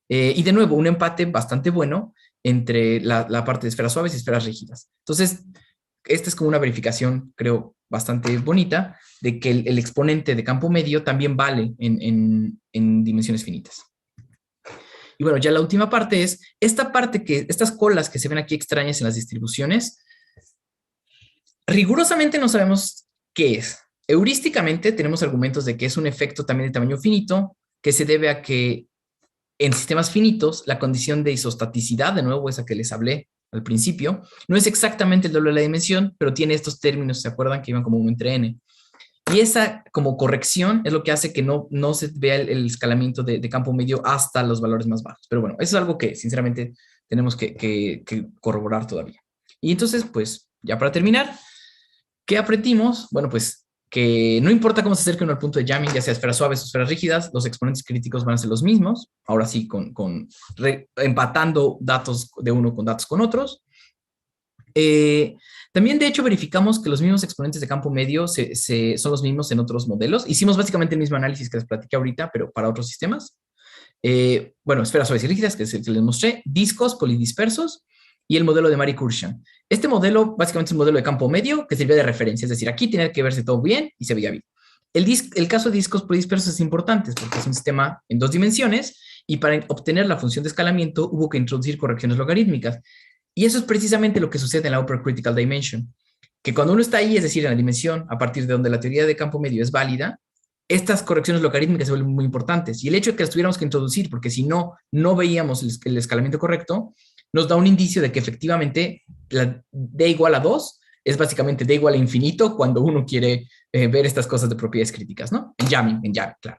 Y de nuevo, un empate bastante bueno entre la parte de esferas suaves y esferas rígidas. Entonces, esta es como una verificación, creo, bastante bonita de que el exponente de campo medio también vale en dimensiones finitas. Y bueno, ya la última parte es estas colas que se ven aquí extrañas en las distribuciones, rigurosamente no sabemos qué es. Heurísticamente tenemos argumentos de que es un efecto también de tamaño finito, que se debe a que en sistemas finitos la condición de isostaticidad, de nuevo esa que les hablé al principio, no es exactamente el doble de la dimensión, pero tiene estos términos, ¿se acuerdan? Que iban como 1 entre n. Y esa como corrección es lo que hace que no se vea el escalamiento de campo medio hasta los valores más bajos. Pero bueno, eso es algo que sinceramente tenemos que corroborar todavía. Y entonces, pues, ya para terminar, ¿qué aprendimos? Bueno, pues que no importa cómo se acerque uno al punto de jamming, ya sea esferas suaves o esferas rígidas, los exponentes críticos van a ser los mismos, ahora sí, empatando datos de uno con datos con otros. También, de hecho, verificamos que los mismos exponentes de campo medio son los mismos en otros modelos. Hicimos básicamente el mismo análisis que les platiqué ahorita, pero para otros sistemas. Bueno, esferas suaves y rígidas, que es el que les mostré, discos polidispersos, y el modelo de Mari-Kurshan. Este modelo básicamente es un modelo de campo medio que sirve de referencia, es decir, aquí tenía que verse todo bien y se veía bien. El caso de discos polidispersos es importante porque es un sistema en 2 dimensiones y para obtener la función de escalamiento hubo que introducir correcciones logarítmicas. Y eso es precisamente lo que sucede en la Upper Critical Dimension, que cuando uno está ahí, es decir, en la dimensión a partir de donde la teoría de campo medio es válida, estas correcciones logarítmicas se vuelven muy importantes. Y el hecho de que las tuviéramos que introducir, porque si no, no veíamos el escalamiento correcto, nos da un indicio de que efectivamente la D igual a 2 es básicamente D igual a infinito cuando uno quiere ver estas cosas de propiedades críticas, ¿no? En jamming, claro.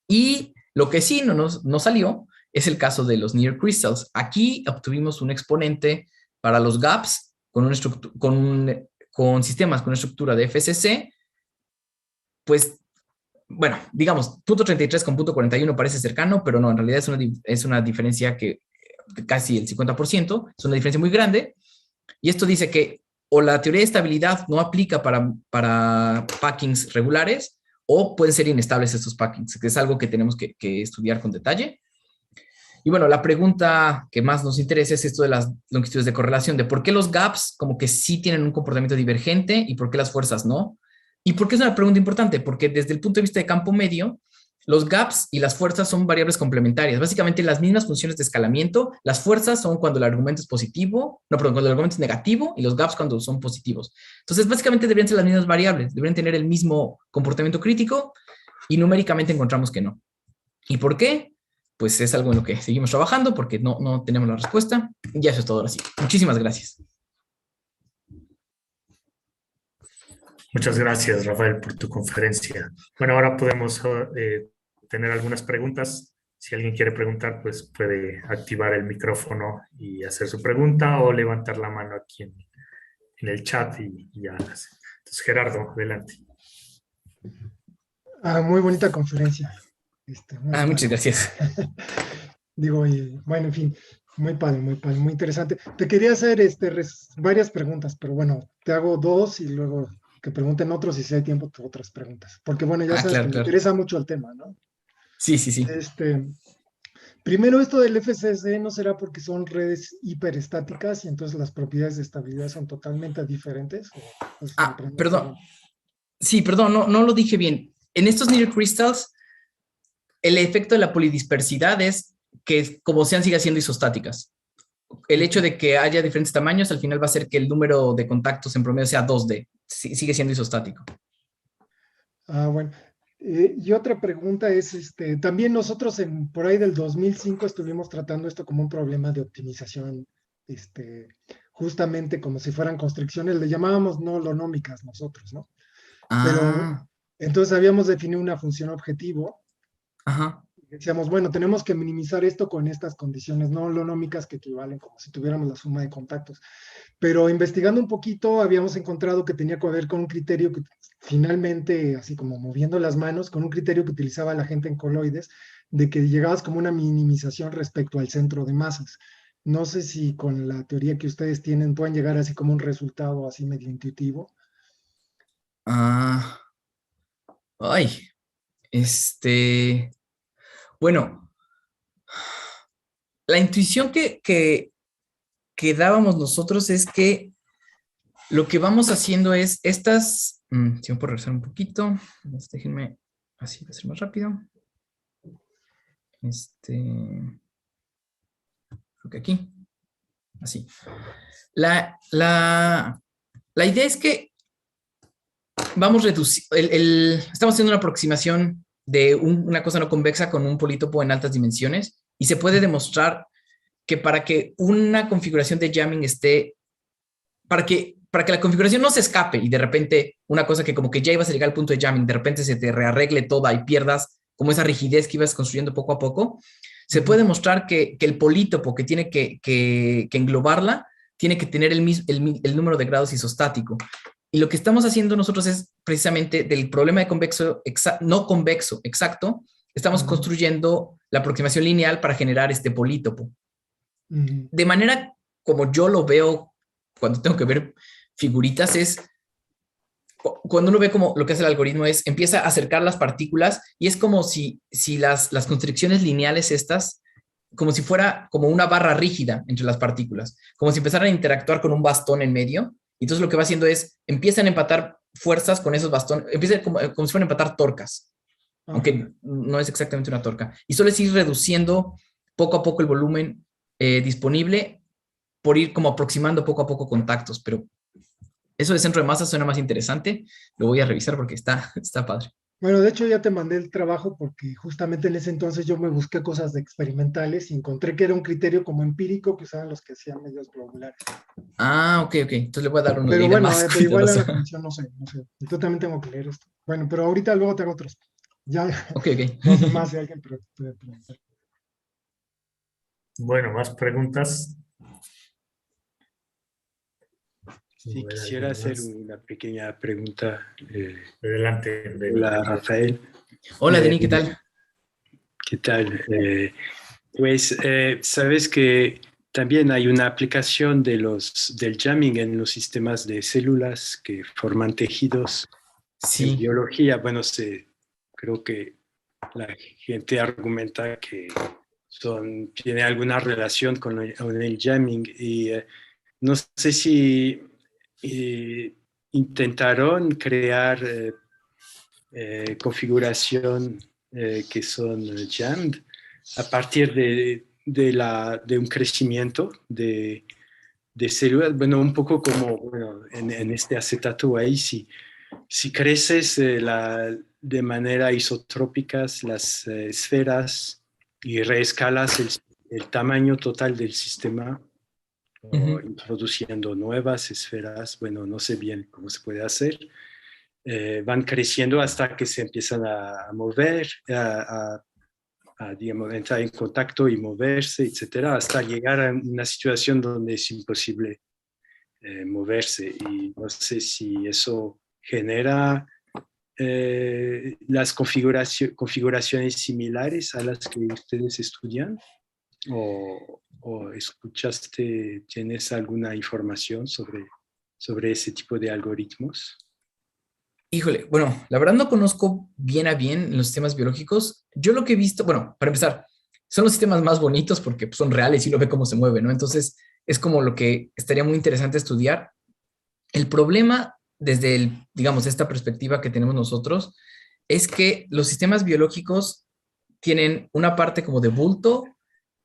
Y lo que sí no salió es el caso de los near crystals. Aquí obtuvimos un exponente para los gaps con sistemas con una estructura de FCC, pues, bueno, digamos, punto 33 con punto 41 parece cercano, pero no, en realidad es una diferencia que casi el 50%, es una diferencia muy grande, y esto dice que o la teoría de estabilidad no aplica para packings regulares, o pueden ser inestables estos packings, que es algo que tenemos que estudiar con detalle. Y bueno, la pregunta que más nos interesa es esto de las longitudes de correlación, de por qué los gaps como que sí tienen un comportamiento divergente y por qué las fuerzas no. ¿Y por qué es una pregunta importante? Porque desde el punto de vista de campo medio, los gaps y las fuerzas son variables complementarias. Básicamente las mismas funciones de escalamiento. Las fuerzas son cuando el argumento es positivo, cuando el argumento es negativo, y los gaps cuando son positivos. Entonces, básicamente deberían ser las mismas variables, deberían tener el mismo comportamiento crítico, y numéricamente encontramos que no. ¿Y por qué? Pues es algo en lo que seguimos trabajando porque no tenemos la respuesta. Y eso es todo ahora sí. Muchísimas gracias. Muchas gracias, Rafael, por tu conferencia. Bueno, ahora podemos tener algunas preguntas. Si alguien quiere preguntar, pues puede activar el micrófono y hacer su pregunta o levantar la mano aquí en el chat y ya. Entonces, Gerardo, adelante. Muy bonita conferencia. Muchas gracias. Digo, bueno, en fin, muy padre, muy interesante. Te quería hacer varias preguntas, pero bueno, te hago 2 y luego que pregunten otros y si hay tiempo, otras preguntas. Porque bueno, ya sabes claro, que me interesa mucho el tema, ¿no? Sí. Primero, esto del FCC no será porque son redes hiperestáticas y entonces las propiedades de estabilidad son totalmente diferentes. Perdón. Sí, perdón, no lo dije bien. En estos near crystals, el efecto de la polidispersidad es que como sean siga siendo isostáticas. El hecho de que haya diferentes tamaños al final va a hacer que el número de contactos en promedio sea 2D. Sigue siendo isostático. Bueno. Y otra pregunta es, también nosotros por ahí del 2005 estuvimos tratando esto como un problema de optimización, justamente como si fueran constricciones, le llamábamos no holonómicas nosotros, ¿no? Pero entonces habíamos definido una función objetivo. Ajá. Decíamos, bueno, tenemos que minimizar esto con estas condiciones no holonómicas que equivalen como si tuviéramos la suma de contactos. Pero investigando un poquito, habíamos encontrado que tenía que ver con un criterio que finalmente, así como moviendo las manos, con un criterio que utilizaba la gente en coloides, de que llegabas como una minimización respecto al centro de masas. No sé si con la teoría que ustedes tienen pueden llegar así como un resultado así medio intuitivo. Ah, ay, bueno, la intuición que dábamos nosotros es que lo que vamos haciendo es si me puedo regresar un poquito, déjenme, así va a ser más rápido. Creo que aquí, así. La idea es que vamos estamos haciendo una aproximación de una cosa no convexa con un polítopo en altas dimensiones y se puede demostrar que para que una configuración de jamming para que la configuración no se escape y de repente una cosa que como que ya ibas a llegar al punto de jamming, de repente se te rearregle toda y pierdas como esa rigidez que ibas construyendo poco a poco, se puede demostrar que el polítopo que tiene que englobarla tiene que tener el número de grados isostático. Y lo que estamos haciendo nosotros es precisamente del problema de no convexo exacto, estamos construyendo la aproximación lineal para generar este polítopo. De manera como yo lo veo cuando tengo que ver figuritas es, cuando uno ve como lo que hace el algoritmo es, empieza a acercar las partículas y es como si las constricciones lineales estas, como si fuera como una barra rígida entre las partículas, como si empezaran a interactuar con un bastón en medio. Y entonces lo que va haciendo es, empiezan a empatar fuerzas con esos bastones, empieza como si fueran a empatar torcas, aunque no es exactamente una torca. Y solo es ir reduciendo poco a poco el volumen disponible por ir como aproximando poco a poco contactos, pero eso de centro de masa suena más interesante. Lo voy a revisar porque está padre. Bueno, de hecho ya te mandé el trabajo porque justamente en ese entonces yo me busqué cosas de experimentales y encontré que era un criterio como empírico que usaban los que hacían medios globulares. Ah, ok. Entonces le voy a dar uno Pero de bueno, más pero igual a cuidadoso. la comisión no sé. Y yo también tengo que leer esto. Bueno, pero ahorita luego te hago otros. Ya, Ok. no sé más si alguien puede preguntar. Bueno, más preguntas. Sí, quisiera hacer una pequeña pregunta. Adelante, Denis. Hola, Rafael. Hola, Denis, ¿qué tal? ¿Qué tal? Pues sabes que también hay una aplicación del jamming en los sistemas de células que forman tejidos. Sí. En biología, bueno, creo que la gente argumenta que tiene alguna relación con el jamming y no sé si intentaron crear configuración que son jammed a partir de un crecimiento de células, bueno, un poco como bueno, en este acetato ahí, si creces de manera isotrópicas las esferas y reescalas el tamaño total del sistema, o introduciendo nuevas esferas, bueno, no sé bien cómo se puede hacer, van creciendo hasta que se empiezan a mover, digamos, entrar en contacto y moverse, etcétera, hasta llegar a una situación donde es imposible moverse. Y no sé si eso genera las configuraciones similares a las que ustedes estudian, o escuchaste, tienes alguna información sobre ese tipo de algoritmos. Híjole, bueno, la verdad no conozco bien a bien los sistemas biológicos. Yo lo que he visto, bueno, para empezar, son los sistemas más bonitos porque pues, son reales y lo ve cómo se mueve, ¿no? Entonces, es como lo que estaría muy interesante estudiar. El problema desde digamos, esta perspectiva que tenemos nosotros es que los sistemas biológicos tienen una parte como de bulto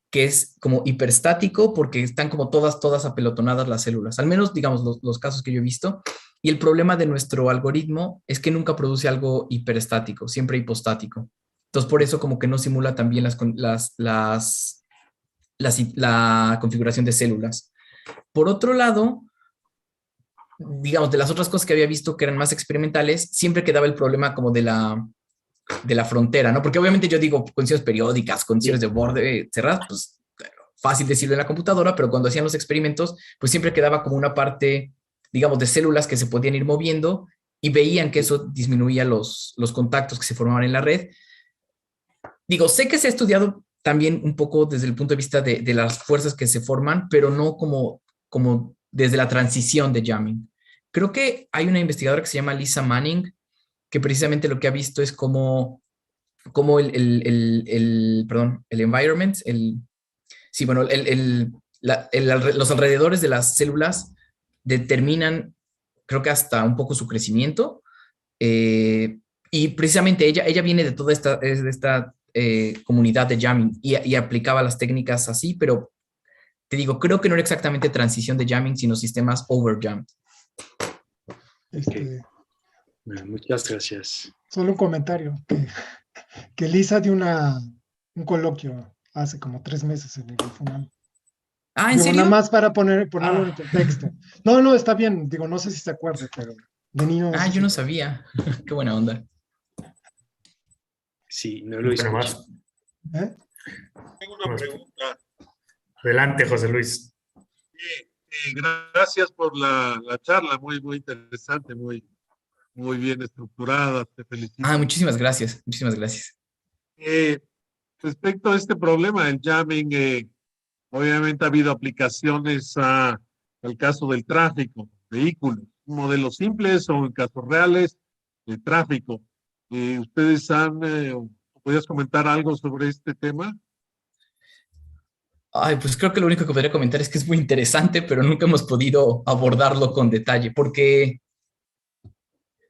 que es como hiperstático porque están como todas apelotonadas las células, al menos digamos los casos que yo he visto, y el problema de nuestro algoritmo es que nunca produce algo hiperestático, siempre hipostático. Entonces por eso como que no simula también la configuración de células. Por otro lado, digamos, de las otras cosas que había visto que eran más experimentales, siempre quedaba el problema como de de la frontera, ¿no? Porque obviamente yo digo condiciones periódicas, condiciones de borde cerradas, pues fácil decirlo en la computadora, pero cuando hacían los experimentos, pues siempre quedaba como una parte, digamos, de células que se podían ir moviendo y veían que eso disminuía los contactos que se formaban en la red. Digo, sé que se ha estudiado también un poco desde el punto de vista de las fuerzas que se forman, pero no como desde la transición de jamming. Creo que hay una investigadora que se llama Lisa Manning, que precisamente lo que ha visto es cómo el environment, sí, bueno, los alrededores de las células determinan, creo que hasta un poco su crecimiento, y precisamente ella viene de toda esta comunidad de jamming y aplicaba las técnicas así, pero te digo, creo que no era exactamente transición de jamming, sino sistemas overjammed. Bueno, muchas gracias. Solo un comentario, que Lisa dio un coloquio hace como 3 meses en el FUNAM. Ah, ¿en serio? Nada más para ponerlo en contexto. No, está bien, digo, no sé si se acuerda, pero de niño... Ah, yo no sabía. Qué buena onda. Sí, no lo escuché. Tengo una pregunta. Adelante, José Luis. Gracias por la charla, muy interesante, muy bien estructurada. Te felicito. Ah, muchísimas gracias. Muchísimas gracias. Respecto a este problema del jamming, obviamente ha habido aplicaciones al caso del tráfico, vehículos, modelos simples o en casos reales de tráfico. ¿Ustedes podrías comentar algo sobre este tema? Ay, pues creo que lo único que podría comentar es que es muy interesante, pero nunca hemos podido abordarlo con detalle, porque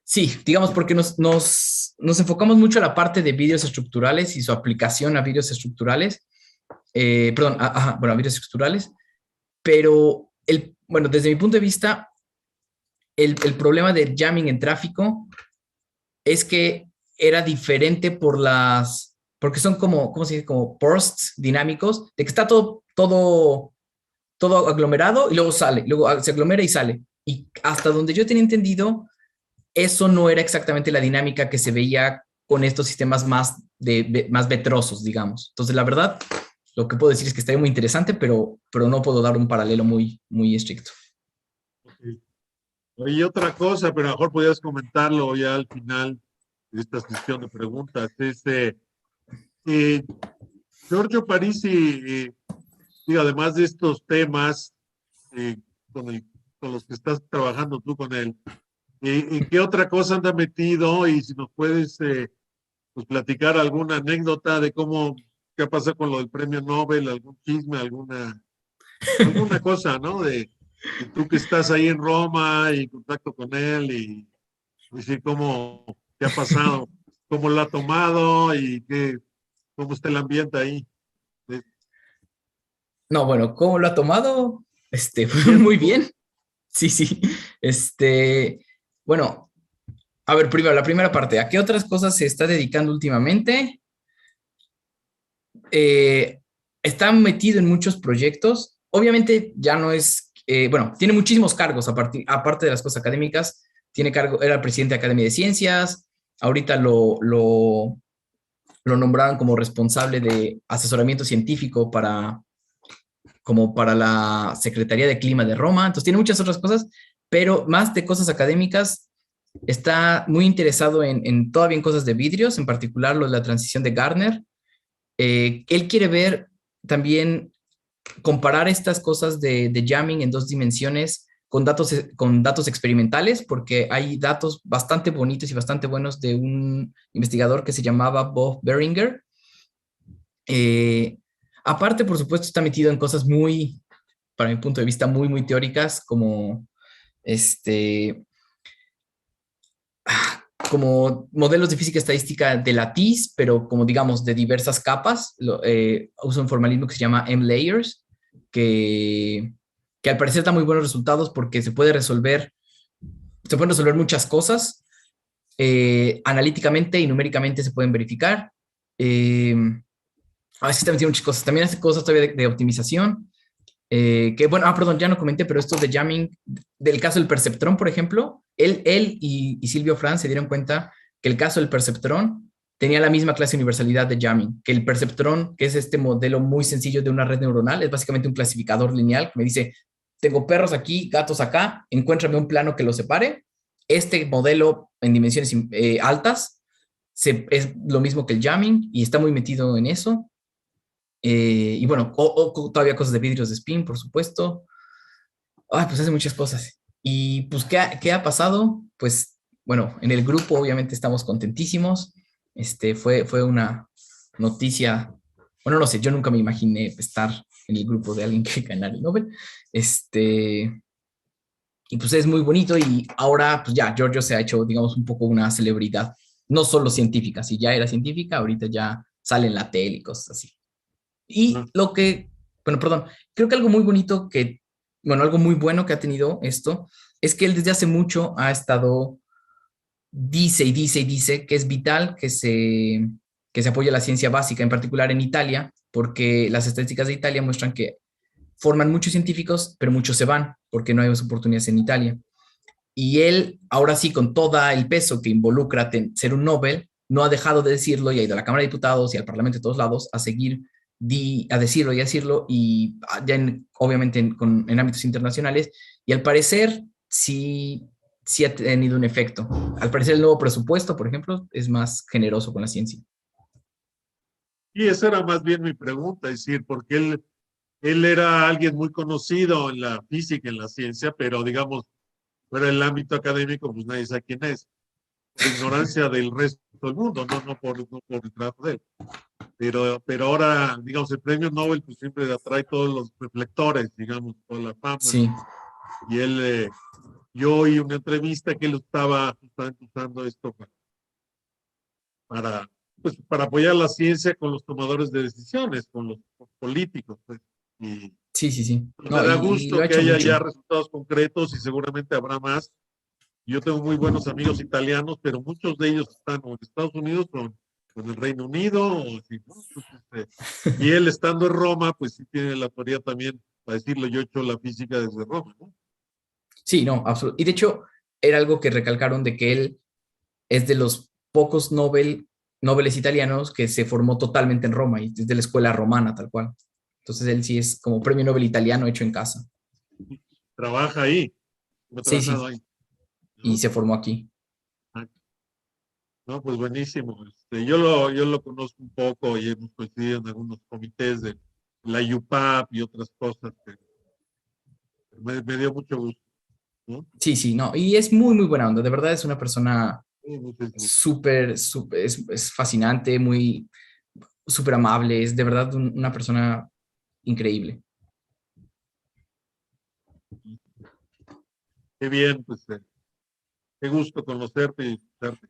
sí, digamos, porque nos enfocamos mucho a la parte de vídeos estructurales y su aplicación a vídeos estructurales, a vídeos estructurales, pero bueno, desde mi punto de vista, el problema de jamming en tráfico es que era diferente porque son como, ¿cómo se dice? Como bursts dinámicos, de que está todo aglomerado y luego sale, luego se aglomera y sale. Y hasta donde yo tenía entendido, eso no era exactamente la dinámica que se veía con estos sistemas más vetrosos, digamos. Entonces, la verdad, lo que puedo decir es que está muy interesante, pero no puedo dar un paralelo muy estricto. Okay. Y otra cosa, pero a lo mejor podrías comentarlo ya al final de esta sesión de preguntas. Giorgio Parisi, además de estos temas con los que estás trabajando tú con él, ¿en qué otra cosa anda metido? Y si nos puedes pues platicar alguna anécdota de qué ha pasado con lo del premio Nobel, algún chisme, alguna cosa, ¿no? De tú que estás ahí en Roma y en contacto con él y decir qué ha pasado, cómo lo ha tomado y cómo está el ambiente ahí. No, bueno, ¿cómo lo ha tomado? Muy bien. Sí. Bueno, a ver, primero, la primera parte, ¿a qué otras cosas se está dedicando últimamente? Está metido en muchos proyectos. Obviamente ya no es, tiene muchísimos cargos aparte de las cosas académicas. Era presidente de Academia de Ciencias, ahorita lo nombraron como responsable de asesoramiento científico para la Secretaría de Clima de Roma. Entonces tiene muchas otras cosas, pero más de cosas académicas, está muy interesado todavía en cosas de vidrios, en particular lo de la transición de Gardner. Él quiere ver también, comparar estas cosas de jamming en 2 dimensiones con datos experimentales, porque hay datos bastante bonitos y bastante buenos de un investigador que se llamaba Bob Beringer. Aparte, por supuesto, está metido en cosas para mi punto de vista, muy teóricas, como modelos de física estadística de lattice, pero como digamos de diversas capas. Usa un formalismo que se llama M-layers, que al parecer da muy buenos resultados porque se pueden resolver muchas cosas, analíticamente y numéricamente se pueden verificar. A veces también tiene muchas cosas. También hace cosas todavía de optimización. Ya no comenté, pero esto de jamming, del caso del perceptrón, por ejemplo, él y Silvio Franz se dieron cuenta que el caso del perceptrón tenía la misma clase de universalidad de jamming, que el perceptrón, que es este modelo muy sencillo de una red neuronal, es básicamente un clasificador lineal que me dice, tengo perros aquí, gatos acá, encuéntrame un plano que los separe. Este modelo en dimensiones altas es lo mismo que el jamming y está muy metido en eso. Y bueno, todavía cosas de vidrios de spin, por supuesto. Ay, pues hace muchas cosas. Y pues, ¿qué ha pasado? Pues, bueno, en el grupo obviamente estamos contentísimos. Fue una noticia, bueno, no sé, yo nunca me imaginé estar en el grupo de alguien que ganara el Nobel. Y pues es muy bonito y ahora pues ya Giorgio se ha hecho, digamos, un poco una celebridad, no solo científica, si ya era científica, ahorita ya sale en la tele y cosas así. Y lo que, bueno, perdón, creo que algo muy bonito que, bueno, algo muy bueno que ha tenido esto, es que él desde hace mucho ha estado, dice y dice y dice que es vital que se apoye la ciencia básica, en particular en Italia, porque las estadísticas de Italia muestran que forman muchos científicos, pero muchos se van porque no hay más oportunidades en Italia. Y él, ahora sí, con todo el peso que involucra ser un Nobel, no ha dejado de decirlo y ha ido a la Cámara de Diputados y al Parlamento de todos lados a seguir a decirlo y a decirlo, y ya obviamente en ámbitos internacionales, y al parecer sí ha tenido un efecto. Al parecer el nuevo presupuesto, por ejemplo, es más generoso con la ciencia. Y esa era más bien mi pregunta, es decir, porque él era alguien muy conocido en la física, en la ciencia, pero digamos, fuera del ámbito académico, pues nadie sabe quién es. Por ignorancia del resto del mundo, no por el trabajo de él. Pero ahora, digamos, el premio Nobel pues siempre atrae todos los reflectores, digamos, toda la fama. Sí. Y él, yo oí una entrevista que él estaba justamente usando esto para apoyar la ciencia con los tomadores de decisiones, con los políticos. Pues. Y Sí. me da gusto que haya ya resultados concretos y seguramente habrá más. Yo tengo muy buenos amigos italianos, pero muchos de ellos están o en Estados Unidos o en el Reino Unido. O así, ¿no? Entonces, y él estando en Roma, pues sí tiene la teoría también, para decirlo, yo he hecho la física desde Roma, ¿no? Sí, no, absolutamente. Y de hecho, era algo que recalcaron de que él es de los pocos Nobeles italianos que se formó totalmente en Roma y es de la escuela romana, tal cual. Entonces él sí es como premio Nobel italiano hecho en casa. Trabaja ahí. Sí. Ahí, ¿no? Y se formó aquí. No, pues buenísimo. Yo lo conozco un poco y hemos coincidido en algunos comités de la UPAP y otras cosas. Me dio mucho gusto, ¿no? Sí, no. Y es muy, muy buena onda. De verdad es una persona súper, es fascinante, muy, súper amable. Es de verdad una persona increíble. Qué bien, pues qué gusto conocerte y verte.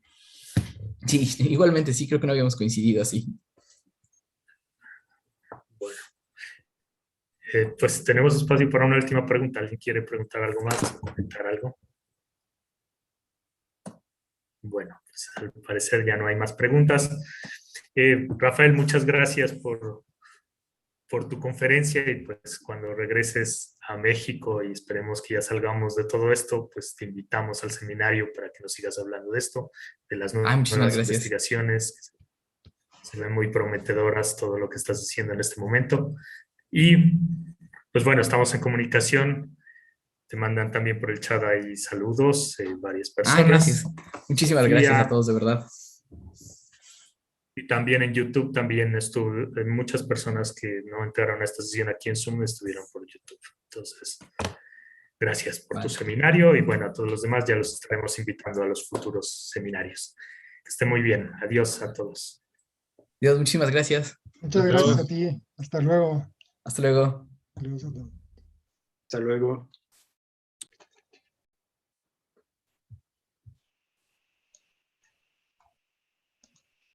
Sí, igualmente sí, creo que no habíamos coincidido así. Bueno, pues tenemos espacio para una última pregunta. ¿Alguien quiere preguntar algo más o comentar algo? Bueno, pues al parecer ya no hay más preguntas. Rafael, muchas gracias por tu conferencia y pues cuando regreses a México y esperemos que ya salgamos de todo esto, pues te invitamos al seminario para que nos sigas hablando de esto, de las nuevas investigaciones. Se ven muy prometedoras todo lo que estás haciendo en este momento. Y pues bueno, estamos en comunicación. Te mandan también por el chat ahí saludos, varias personas. Gracias. Muchísimas gracias a todos, de verdad. Y también en YouTube también muchas personas que no entraron a esta sesión aquí en Zoom estuvieron por YouTube. Entonces, gracias por tu seminario y bueno, a todos los demás ya los estaremos invitando a los futuros seminarios. Que esté muy bien. Adiós a todos. Dios, muchísimas gracias. Muchas gracias a ti. Hasta luego. Hasta luego. Adiós a todos. Hasta luego.